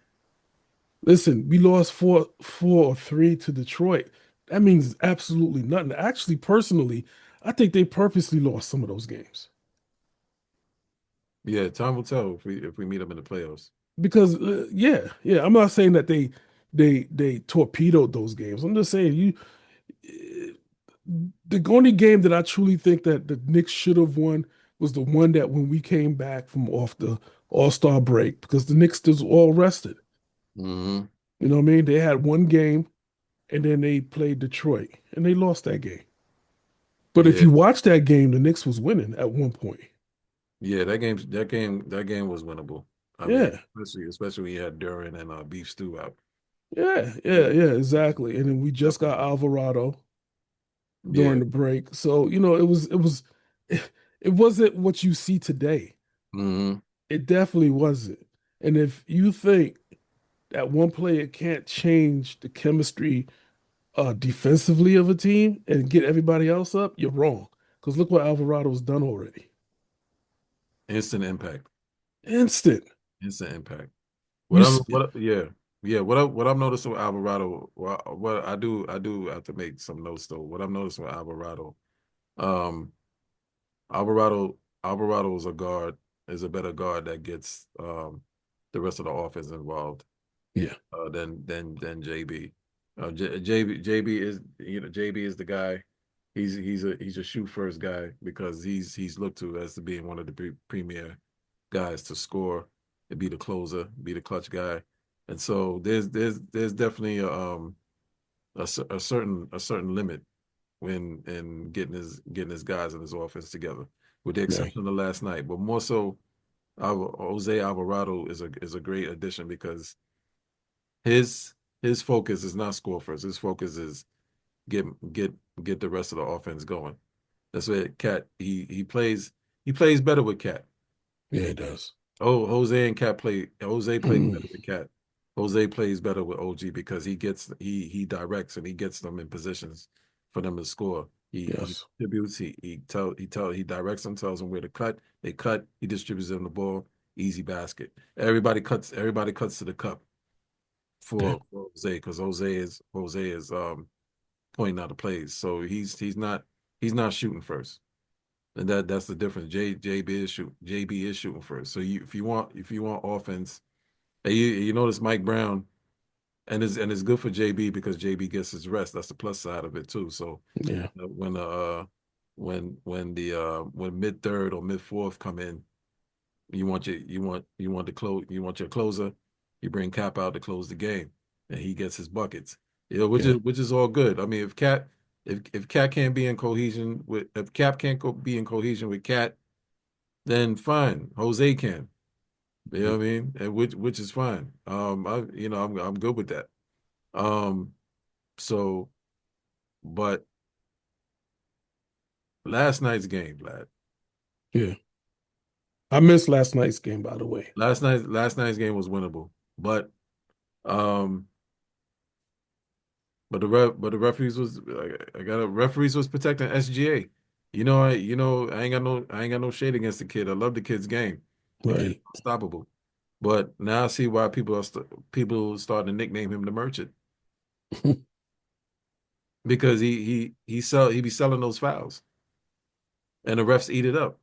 listen, we lost 4-3 to Detroit. That means absolutely nothing. Actually, personally, I think they purposely lost some of those games Yeah, time will tell if we meet them in the playoffs. because yeah, I'm not saying that they torpedoed those games. I'm just saying the only game that I truly think that the Knicks should have won was the one that when we came back from off the All-Star break because the Knicks was all rested. Hmm You know what I mean? They had one game and then they played Detroit and they lost that game. But if Yeah, you watch that game, the Knicks was winning at one point. yeah, that game was winnable. I mean, Yeah, especially when you had Duran and Beef Stew out. yeah, exactly. And then we just got Alvarado during Yeah. the break. So, it wasn't what you see today. hmm It definitely wasn't. And if you think that one player can't change the chemistry defensively of a team and get everybody else up, you're wrong. Because look what Alvarado's done already. Instant impact. Instant. Instant impact. You What I'm s- yeah. Yeah, what I'm noticing with Alvarado, what I do have to make some notes though. What I'm noticing with Alvarado, um, Alvarado is a guard, is a better guard that gets the rest of the offense involved yeah, than JB. JB is JB is the guy. He's a shoot first guy because he's looked to as to being one of the premier guys to score, to be the closer, be the clutch guy, and so there's definitely a certain limit when in getting his guys and his offense together, with the yeah, exception of last night. But more so, Jose Alvarado is a great addition because his his focus is not score first. His focus is get get get the rest of the offense going. That's what Cat he plays better with Cat. yeah, it does. Oh, Jose and Cat play. Jose plays Mm, better with Cat. Jose plays better with OG because he directs and he gets them in positions for them to score. He yes, distributes. He directs them, tells them where to cut. They cut. He distributes them the ball. Easy basket. Everybody cuts to the cup yeah, for Jose because Jose is pointing out the plays. So he's not shooting first. And that's the difference. JB is shooting first. So if you want offense, and you notice Mike Brown and it's good for JB because JB gets his rest. That's the plus side of it too. So yeah, when mid third or mid fourth come in, you want the close you want your closer. You bring Cap out to close the game, and he gets his buckets. yeah, Which is all good. I mean, if Cat can't be in cohesion with if Cap can't be in cohesion with Cat, then fine, Jose can. You know yeah, what I mean? And which is fine. I'm good with that. Um, so but last night's game, Vlad. yeah. I missed last night's game, by the way. Last night's game was winnable, um, but the referees was I got a referees was protecting SGA. I ain't got no shade against the kid. I love the kid's game. The kid's Right. unstoppable. But now I see why people starting to nickname him the Merchant because he be selling those fouls and the refs eat it up.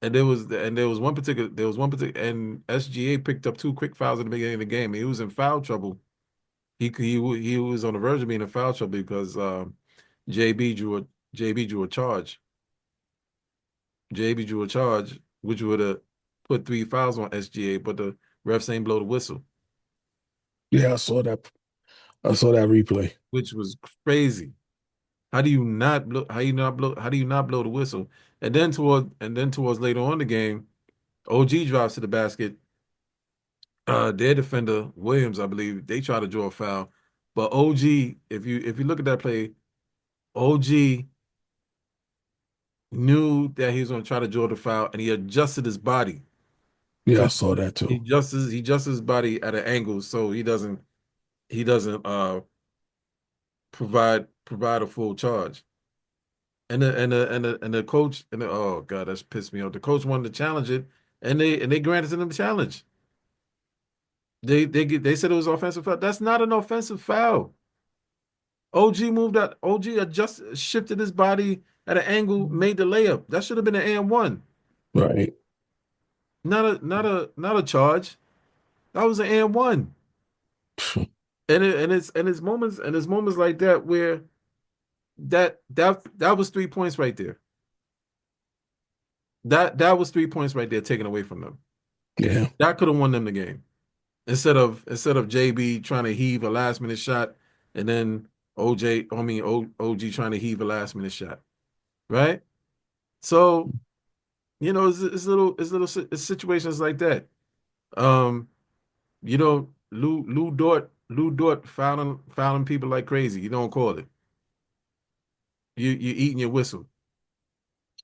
There was one particular and SGA picked up two quick fouls at the beginning of the game. He was in foul trouble. He was on the verge of being in foul trouble because JB drew a JB drew a charge. JB drew a charge, which would have put three fouls on SGA, but the refs ain't blow the whistle, Yeah, I saw that. I saw that replay. which was crazy. How do you not blow? How do you not blow the whistle? And then towards later on in the game, OG drives to the basket. Their defender Williams, I believe, they try to draw a foul, but OG, if you look at that play, OG knew that he was going to try to draw the foul, and he adjusted his body Yeah, I to saw that he too. adjusts he adjusts his body at an angle so he doesn't provide a full charge. And the coach oh God, that's pissed me off. The coach wanted to challenge it, and they granted him the challenge. They said it was offensive foul. That's not an offensive foul. OG moved out. OG adjusted, shifted his body at an angle, made the layup. That should have been an and one, Right. not a charge. That was an and one. And it's moments like that where that was 3 points right there. That was 3 points right there taken away from them. Yeah. That could have won them the game. Instead of JB trying to heave a last minute shot and then OG trying to heave a last minute shot. Right? So, it's situations like that. Um, Lou Dort fouling people like crazy. You don't call it. You eating your whistle.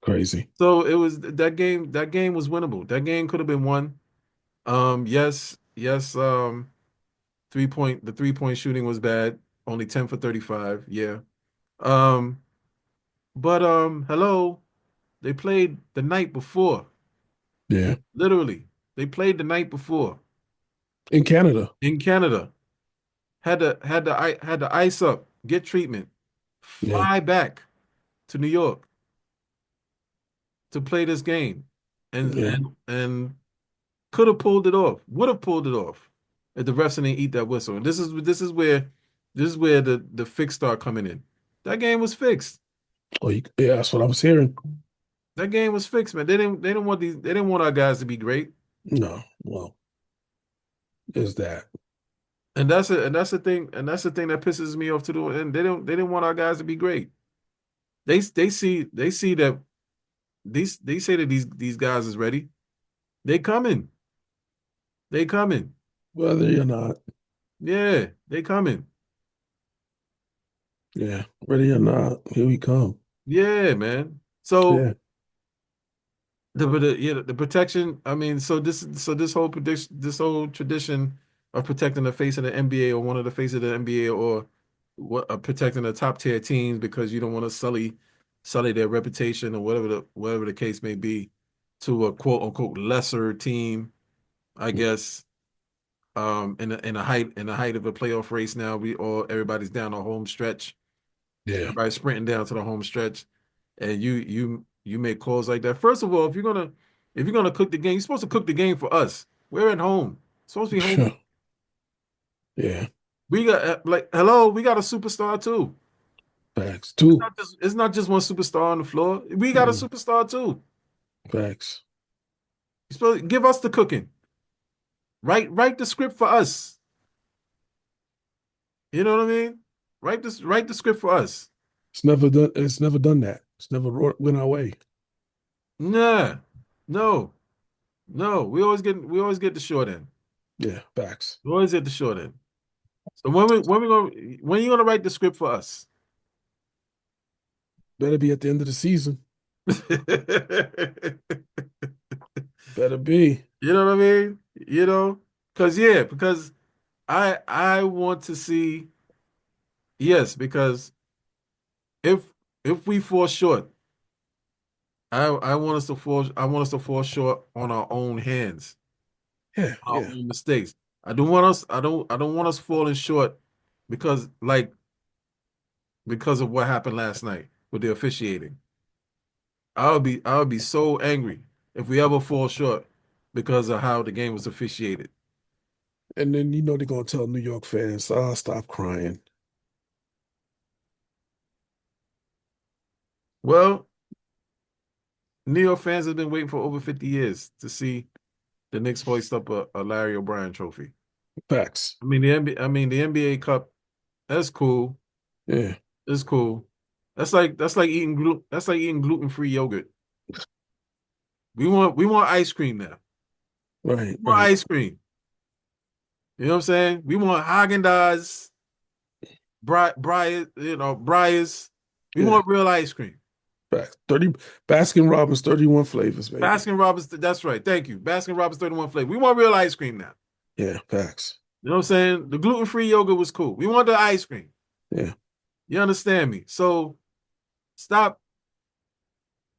Crazy. So it was that game. That game was winnable. That game could have been won. Yes, yes. The 3-point shooting was bad. Only 10 for 35. Yeah. Um, but hello, they played the night before. Yeah. Literally, they played the night before In Canada. in Canada. Had to ice up, get treatment, Yeah. fly back to New York to play this game, and Yeah. and could have pulled it off, would have pulled it off if the refs didn't eat that whistle. And this is where the fix start coming in. That game was fixed. Yeah, that's what I was hearing. That game was fixed, man. They didn't want our guys to be great. No. Well, is that. And that's the thing that pisses me off to the end. They didn't want our guys to be great. They see that they say that these guys is ready. They coming. They coming. Whether you're not. Yeah, they coming. Yeah. Ready or not. Here we come. Yeah, man. So Yeah. the protection. I mean, so this whole prediction, this whole tradition of protecting the face of the NBA or one of the face of the NBA or protecting the top tier teams because you don't want to sully their reputation or whatever the case may be to a quote unquote lesser team. I guess in the height of a playoff race now, everybody's down the home stretch. Yeah. Everybody's sprinting down to the home stretch, and you make calls like that. First of all, if you're gonna cook the game, you're supposed to cook the game for us. We're at home. It's supposed to be home. Yeah. We got like hello, we got a superstar too. Facts. It's Two. not just it's not just one superstar on the floor. We got a Mm, superstar too. facts. You're supposed to give us the cooking. Write the script for us. You know what I mean? Write the script for us. It's never done that. It's never went our way. Nah, no, no. We always get the short end. Yeah. Facts. We always get the short end. So when you gonna write the script for us? Better be at the end of the season. You Better be. know what I mean? Because I want to see, yes, because if if we fall short, I want us to fall short on our own hands, Yeah. our Yeah. own mistakes. I don't want us falling short because because of what happened last night with the officiating. I would be so angry if we ever fall short because of how the game was officiated. And then they're gonna tell New York fans, stop crying. Well, New York fans have been waiting for over 50 years to see the Knicks hoist up a Larry O'Brien trophy. Facts. The NBA Cup, that's cool. Yeah. It's cool. That's like eating gluten-free yogurt. We want ice cream now. Right, We want right. ice cream. You know what I'm saying? We want Haagen-Dazs, Breyers. We Yeah. want real ice cream. Facts. 30 Baskin Robbins, 31 flavors, baby. Baskin Robbins, that's right. Thank you. Baskin Robbins 31 flavor. We want real ice cream now. Yeah, facts. You know what I'm saying? The gluten-free yogurt was cool. We want the ice cream. Yeah, You understand me? So stop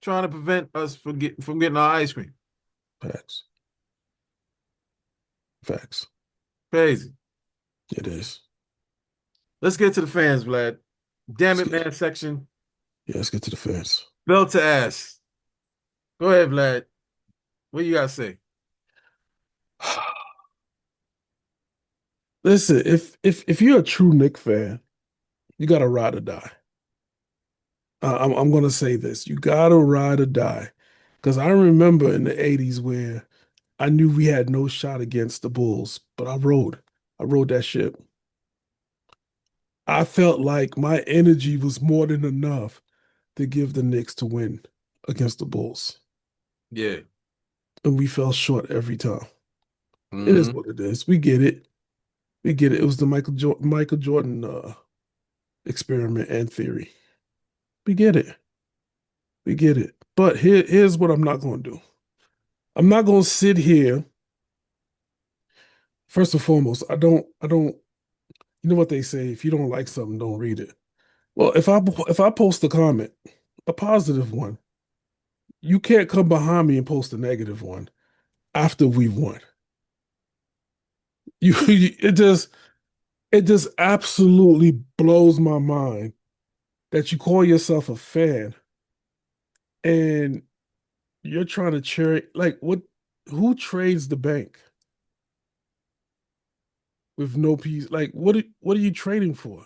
trying to prevent us from getting our ice cream. facts. Facts. Crazy. It is. Let's get to the fans, Vlad. Damn Let's it, get, man section. yeah, let's get to the fans. Bell to ass. Go ahead, Vlad. What you got to say? Listen, if you're a true Knick fan, you gotta ride or die. I'm gonna say this: you gotta ride or die, because I remember in the '80s where I knew we had no shot against the Bulls, but I rode that ship. I felt like my energy was more than enough to give the Knicks to win against the Bulls, Yeah. and we fell short every time. It is Mm-hmm. what it is. We get it. We get it. It was the Michael Jordan experiment and theory. We get it. We get it. But here's what I'm not going to do. I'm not going to sit here. First and foremost, I don't. You know what they say? If you don't like something, don't read it. Well, if I post a comment, a positive one, you can't come behind me and post a negative one after we've won. It just absolutely blows my mind that you call yourself a fan and you're trying to cherry like what who trades the bank with no piece? Like what are you trading for?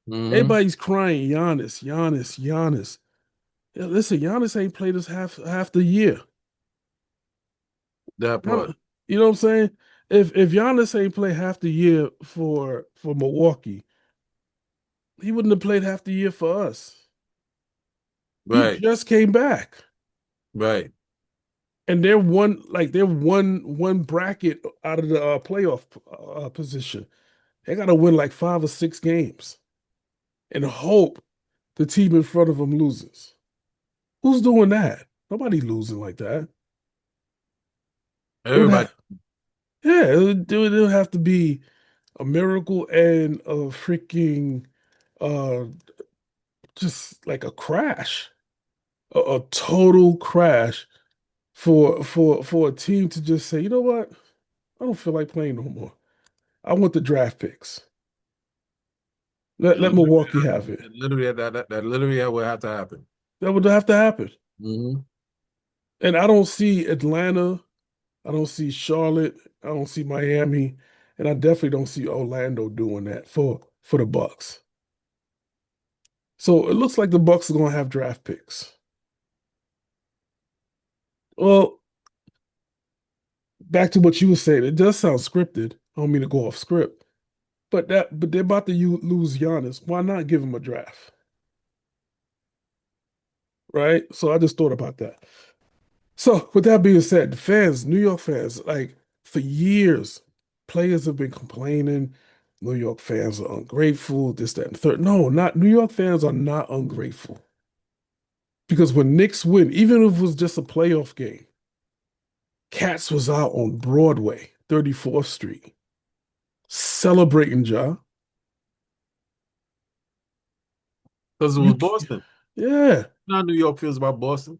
Mm-hmm. Everybody's crying Giannis, Giannis, Giannis. Yeah, listen, Giannis ain't played us half the year. That part. You know what I'm saying? If Giannis ain't played half the year for Milwaukee, he wouldn't have played half the year for us. He Right. just came back. Right. And they're one bracket out of the playoff position. They got to win like 5 or 6 games and hope the team in front of them loses. Who's doing that? Nobody losing like that. It would Everybody. have, yeah, it would have to be a miracle and a freaking uh just like a crash, a total crash for a team to just say, you know what? I don't feel like playing no more. I want the draft picks. Let, It let literally, Milwaukee have it. it literally that literally would have to happen. That would have to happen. Mm-hmm. And I don't see Atlanta. I don't see Charlotte. I don't see Miami. And I definitely don't see Orlando doing that for the Bucks. So it looks like the Bucks are gonna have draft picks. Well, back to what you were saying, it does sound scripted. I don't mean to go off script, but they're about to lose Giannis. Why not give him a draft? Right? So I just thought about that. So with that being said, the fans, New York fans, like for years, players have been complaining. New York fans are ungrateful, this, that, and the third. No, not New York fans are not ungrateful. Because when Knicks win, even if it was just a playoff game, Cats was out on Broadway, 34th Street, celebrating Ja. Because it was You Boston. yeah, Not New York feels about Boston.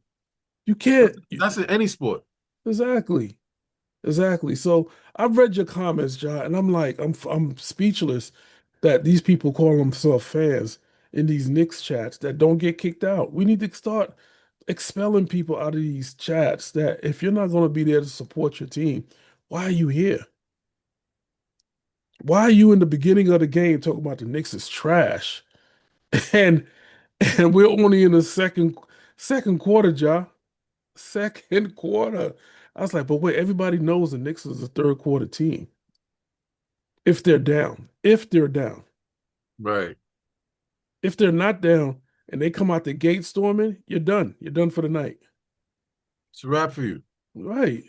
you That's, can't that's in any sport. exactly. Exactly. So I've read your comments, John, and I'm like, I'm speechless that these people call themselves fans in these Knicks chats that don't get kicked out. We need to start expelling people out of these chats that if you're not going to be there to support your team, why are you here? Why are you in the beginning of the game talking about the Knicks is trash? And and we're only in the second quarter, John. Second quarter. I was like, but wait, everybody knows the Knicks is a third quarter team. If they're down, if they're down, Right. if they're not down and they come out the gate storming, you're done. You're done for the night. It's a wrap for you. Right.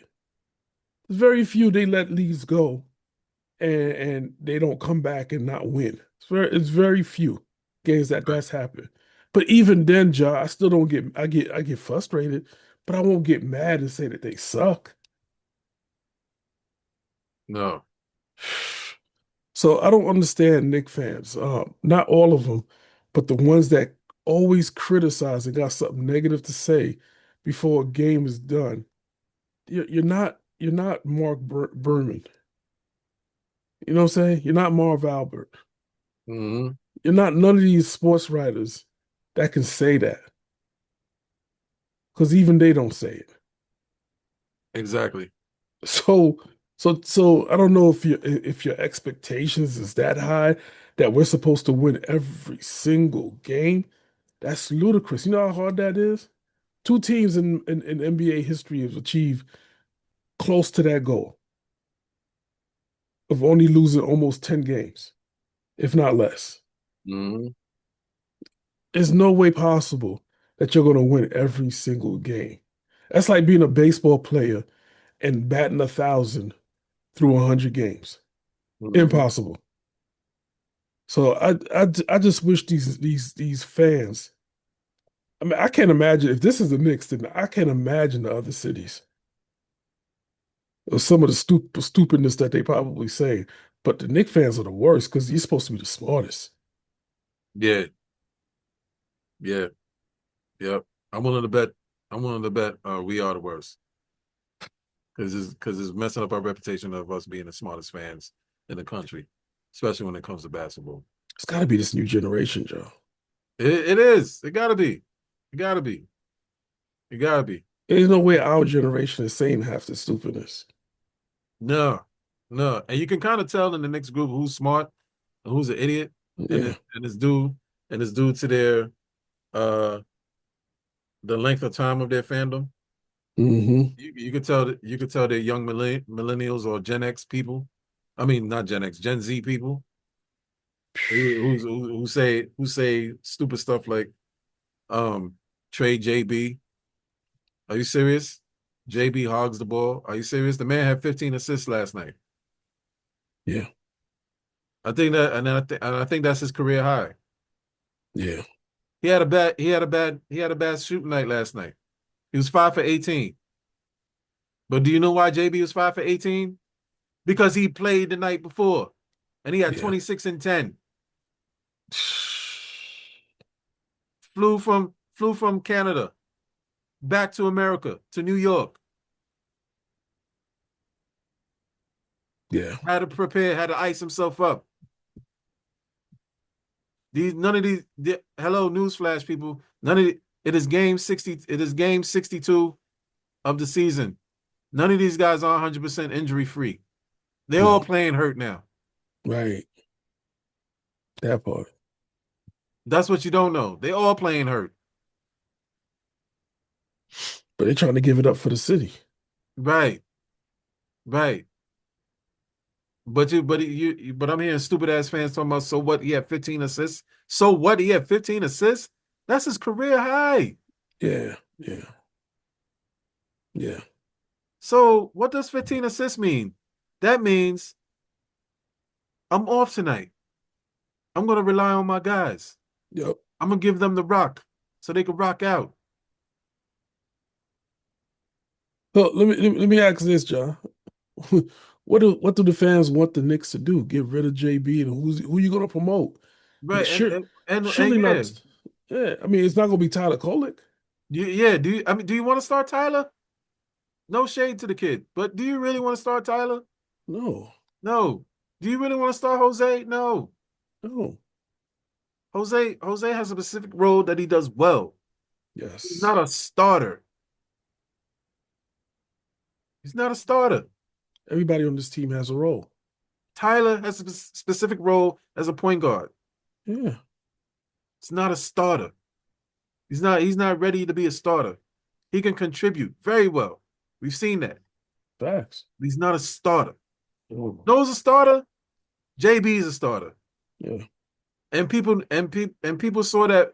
very few they let leads go and they don't come back and not win. It's very few games that Right. that's happened. But even then, Ja, I still don't get I get frustrated, but I won't get mad and say that they suck. No. So I don't understand Knicks fans. Not all of them, but the ones that always criticize and got something negative to say before a game is done. You're not Mark Berman. You know what I'm saying? You're not Marv Albert. Hmm. You're not none of these sports writers that can say that because even they don't say it. Exactly. So so I don't know if your expectations is that high that we're supposed to win every single game. That's ludicrous. You know how hard that is? Two teams in NBA history have achieved close to that goal of only losing almost 10 games, if not less. Hmm. There's no way possible that you're going to win every single game. That's like being a baseball player and batting 1,000 through 100 games. Hmm. Impossible. So I just wish these fans. I mean, I can't imagine if this is the Knicks, then I can't imagine the other cities or some of the stupidness that they probably say. But the Knicks fans are the worst because you're supposed to be the smartest. Yeah. Yeah. Yep. I'm willing to bet. I'm willing to bet we are the worst because it's messing up our reputation of us being the smartest fans in the country, especially when it comes to basketball. It's got to be this new generation, Joe. It is. It gotta be. It gotta be. It gotta be. There's no way our generation is saying half the stupidness. No, no. And you can kind of tell in the next group who's smart and who's an idiot, and Yeah. it's due to their uh the length of time of their fandom. Hmm. You could tell that you could tell they're young millennials or Gen X people. I mean, not Gen X, Gen Z people who say stupid stuff like trade JB. Are you serious? JB hogs the ball. Are you serious? The man had 15 assists last night. Yeah. I think that, and I think that's his career high. Yeah. He had a bad shooting night last night. He was 5 for 18. But do you know why JB was 5 for 18? Because he played the night before, and he had Yeah. 26 and 10. Flew from Canada back to America to New York. Yeah. Had to prepare, had to ice himself up. These none of these. Hello, newsflash, people. None of it is game 60. It is game 62 of the season. None of these guys are 100% injury free. They're all No. playing hurt now. Right. That part. That's what you don't know. They all playing hurt. But they're trying to give it up for the city. Right, right. But I'm hearing stupid ass fans talking about so what? He had 15 assists. So what? He had 15 assists. That's his career high. Yeah. Yeah. Yeah. So what does 15 assists mean? That means I'm off tonight. I'm gonna rely on my guys. Yep. I'm gonna give them the rock so they can rock out. So let me ask this, John. What do the fans want the Knicks to do? Get rid of JB and who you going to promote? Right, Sure, and surely yeah, not. Yeah, I mean it's not going to be Tyler Kolek. yeah. Do you want to start Tyler? No shade to the kid, but do you really want to start Tyler? No, No. Do you really want to start Jose? No. no. Jose has a specific role that he does well. He's Yes, not a starter. He's not a starter. everybody on this team has a role. Tyler has a specific role as a point guard. Yeah, It's not a starter. He's not ready to be a starter. He can contribute very well. We've seen that. facts. He's not a starter. Oh, Knows a starter. JB is a starter. yeah, And people saw that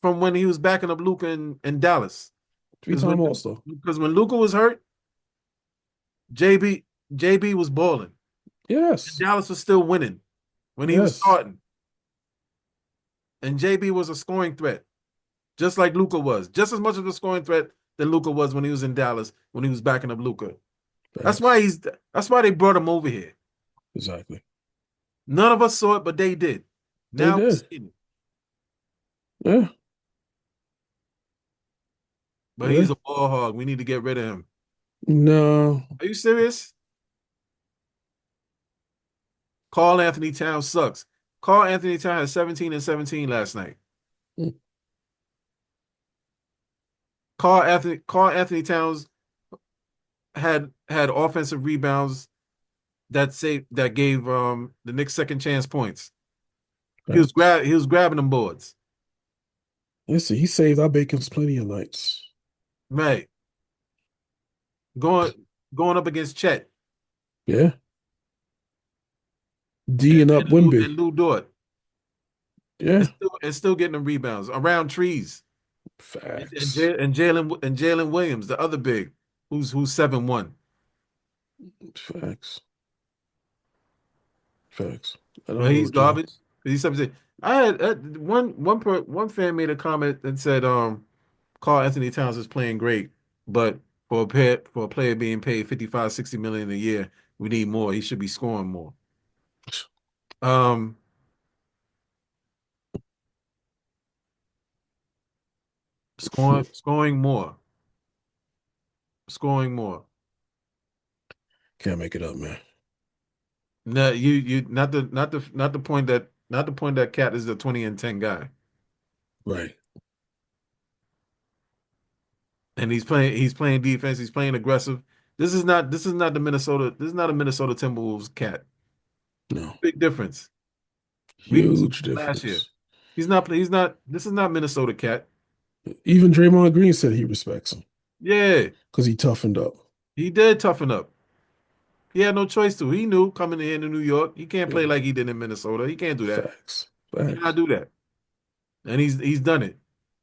from when he was backing up Luca in Dallas. Because three-time All-Star. when Luca was hurt, JB JB was balling. And Yes. Dallas was still winning when he was Yes. starting. And JB was a scoring threat, just like Luca was, just as much of a scoring threat than Luca was when he was in Dallas, when he was backing up Luca. That's Facts. why he's that's why they brought him over here. Exactly. None of us saw it, but they did. They Now we're did. seeing it. Yeah. But Yeah. he's a ball hog. We need to get rid of him. No. Are you serious? Carl Anthony Towns sucks. Carl Anthony Towns had 17 and 17 last night. Mm, Carl Anthony Towns had offensive rebounds that gave the Knicks second chance points. facts. He was grabbing them boards. Listen, he saved our bacon's plenty of nights. Right. Going going up against Chet Yeah. D and up Wimby. And Lou Dort Yeah. and still getting them rebounds around trees. Facts. And Jalen Williams, the other big, who's 7-1. Facts. Facts. I But don't he's know, Joe. garbage. He's 17. I had one fan made a comment and said Carl Anthony Towns is playing great, but for a player being paid 55, 60 million a year, we need more. He should be scoring more. Um, scoring more, scoring more. Can't make it up, man. No, you not the point that Cat is the 20 and 10 guy, Right. and he's playing defense. He's playing aggressive. This is not the Minnesota. This is not a Minnesota Timberwolves Cat. No. Big difference. We saw Huge him last year. difference. He's not. This is not Minnesota Cat. Even Draymond Green said he respects him Yeah, because he toughened up. he did toughen up. He had no choice to. He knew coming in to New York, he can't play Yeah. like he did in Minnesota. He can't do that. Facts. He cannot Facts. do that. And he's done it.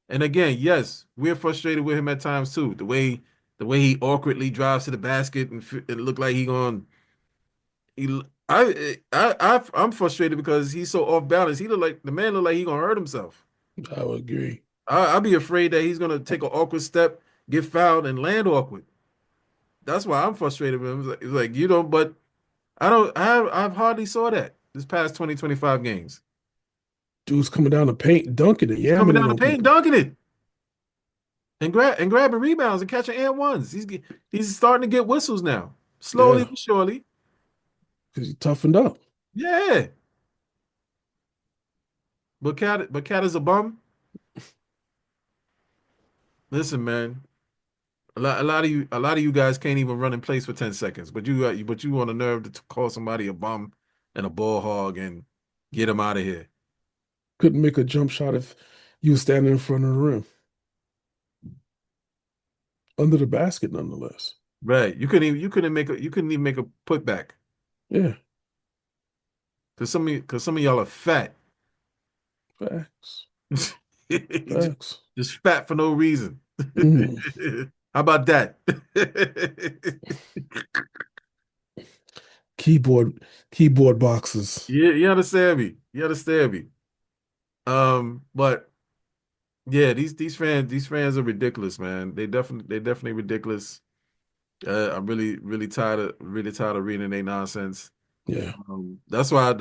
And again, yes, we're frustrated with him at times too. The way he awkwardly drives to the basket and it looked like he going. He I'm frustrated because he's so off balance. He look like the man look like he gonna hurt himself. I would agree. I'll be afraid that he's gonna take an awkward step, get fouled, and land awkward. That's why I'm frustrated with him. It's like you know, but I don't. I've hardly saw that this past 2025 games. Dude's coming down the paint, dunking it, He's coming yamming it down the on paint, people. dunking it, and grabbing rebounds and catching and ones. He's starting to get whistles now, slowly Yeah, but surely. because he toughened up. Yeah, but Cat is a bum. Listen, man. A lot of you guys can't even run in place for 10 seconds, but you want a nerve to call somebody a bum and a ball hog and get him out of here. Couldn't make a jump shot if you was standing in front of the rim. Under the basket, nonetheless. Right. You couldn't even make a putback. Yeah, Cause some of y'all are fat. facts. just, Facts. just fat for no reason. Mm. How about that? Keyboard boxes. You understand me. You understand me. But yeah, these fans are ridiculous, man. They definitely ridiculous. I'm really tired of reading their nonsense. Yeah, That's why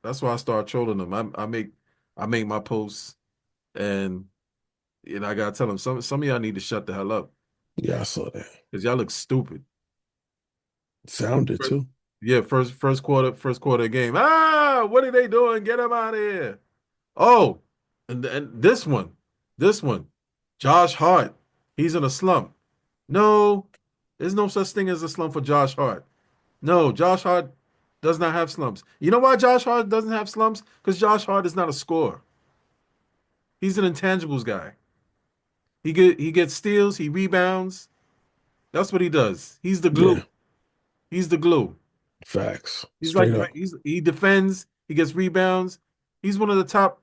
I start trolling them. I make my posts and I gotta tell them some of y'all need to shut the hell up yeah, I saw that. because y'all look stupid. Sounded too. Yeah, first quarter of game. Ah, what are they doing? Get them out of here. Oh, and this one, Josh Hart. He's in a slump. No, there's no such thing as a slump for Josh Hart. No, Josh Hart does not have slumps. You know why Josh Hart doesn't have slumps? Because Josh Hart is not a scorer. He's an intangibles guy. He gets steals, he rebounds. That's what he does. He's the glue. Yeah, He's the glue. facts. Straight up. He defends, he gets rebounds. He's one of the top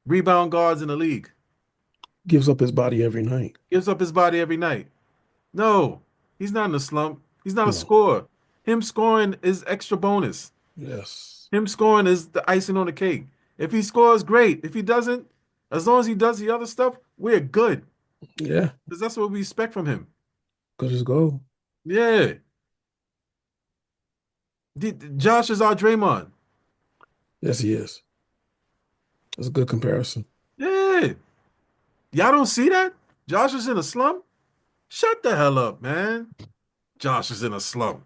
rebound guards in the league. Gives up his body every night. Gives up his body every night. No, he's not in a slump. He's not a No. scorer. Him scoring is extra bonus. Yes. Him scoring is the icing on the cake. If he scores, great. If he doesn't, as long as he does the other stuff, we're good. Yeah. Because that's what we expect from him. Good as gold. Yeah. Josh is our Draymond. Yes, he is. That's a good comparison. Yeah. Y'all don't see that? Josh is in a slump? Shut the hell up, man. Josh is in a slump.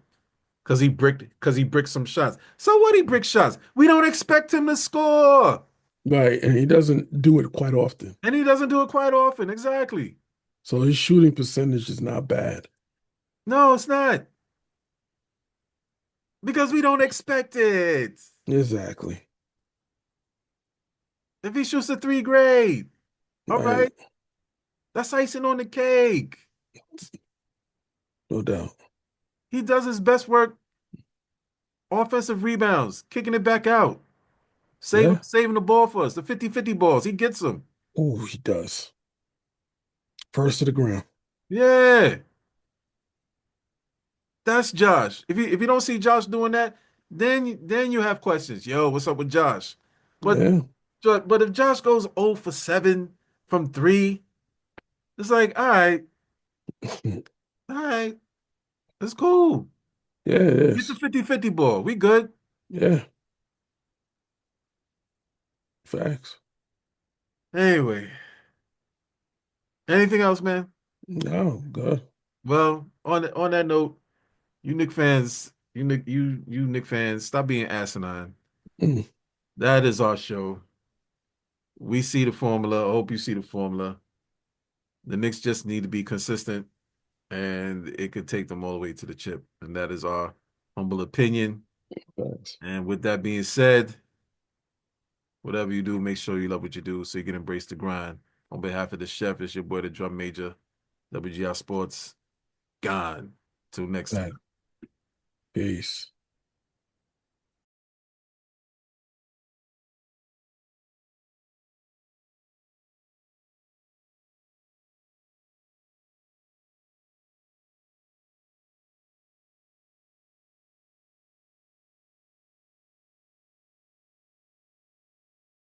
Cause he bricked some shots. So what he brick shots? We don't expect him to score. Right. And he doesn't do it quite often. And he doesn't do it quite often. Exactly. So his shooting percentage is not bad. No, it's not. Because we don't expect it. Exactly. If he shoots a three, great. All Right. right. That's icing on the cake. No doubt. He does his best work, offensive rebounds, kicking it back out, Yeah. saving the ball for us, the 50-50 balls. He gets them. Oh, he does. First to the ground. Yeah. That's Josh. If you don't see Josh doing that, then you have questions. Yo, what's up with Josh? But Yeah. but if Josh goes 0 for 7 from 3, it's like, all right, it's cool. Yeah, it Get the is. 50-50 ball. We good. Yeah. Facts. Anyway, anything else, man? No, good. Well, on that note, you Knick fans, you Knick fans, stop being asinine. Mm, That is our show. We see the formula. I hope you see the formula. The Knicks just need to be consistent, and it could take them all the way to the chip. And that is our humble opinion. facts. And with that being said, whatever you do, make sure you love what you do so you can embrace the grind. On behalf of the chef, it's your boy, the drum major, WGR Sports. Gone. Till next time. Facts. Peace.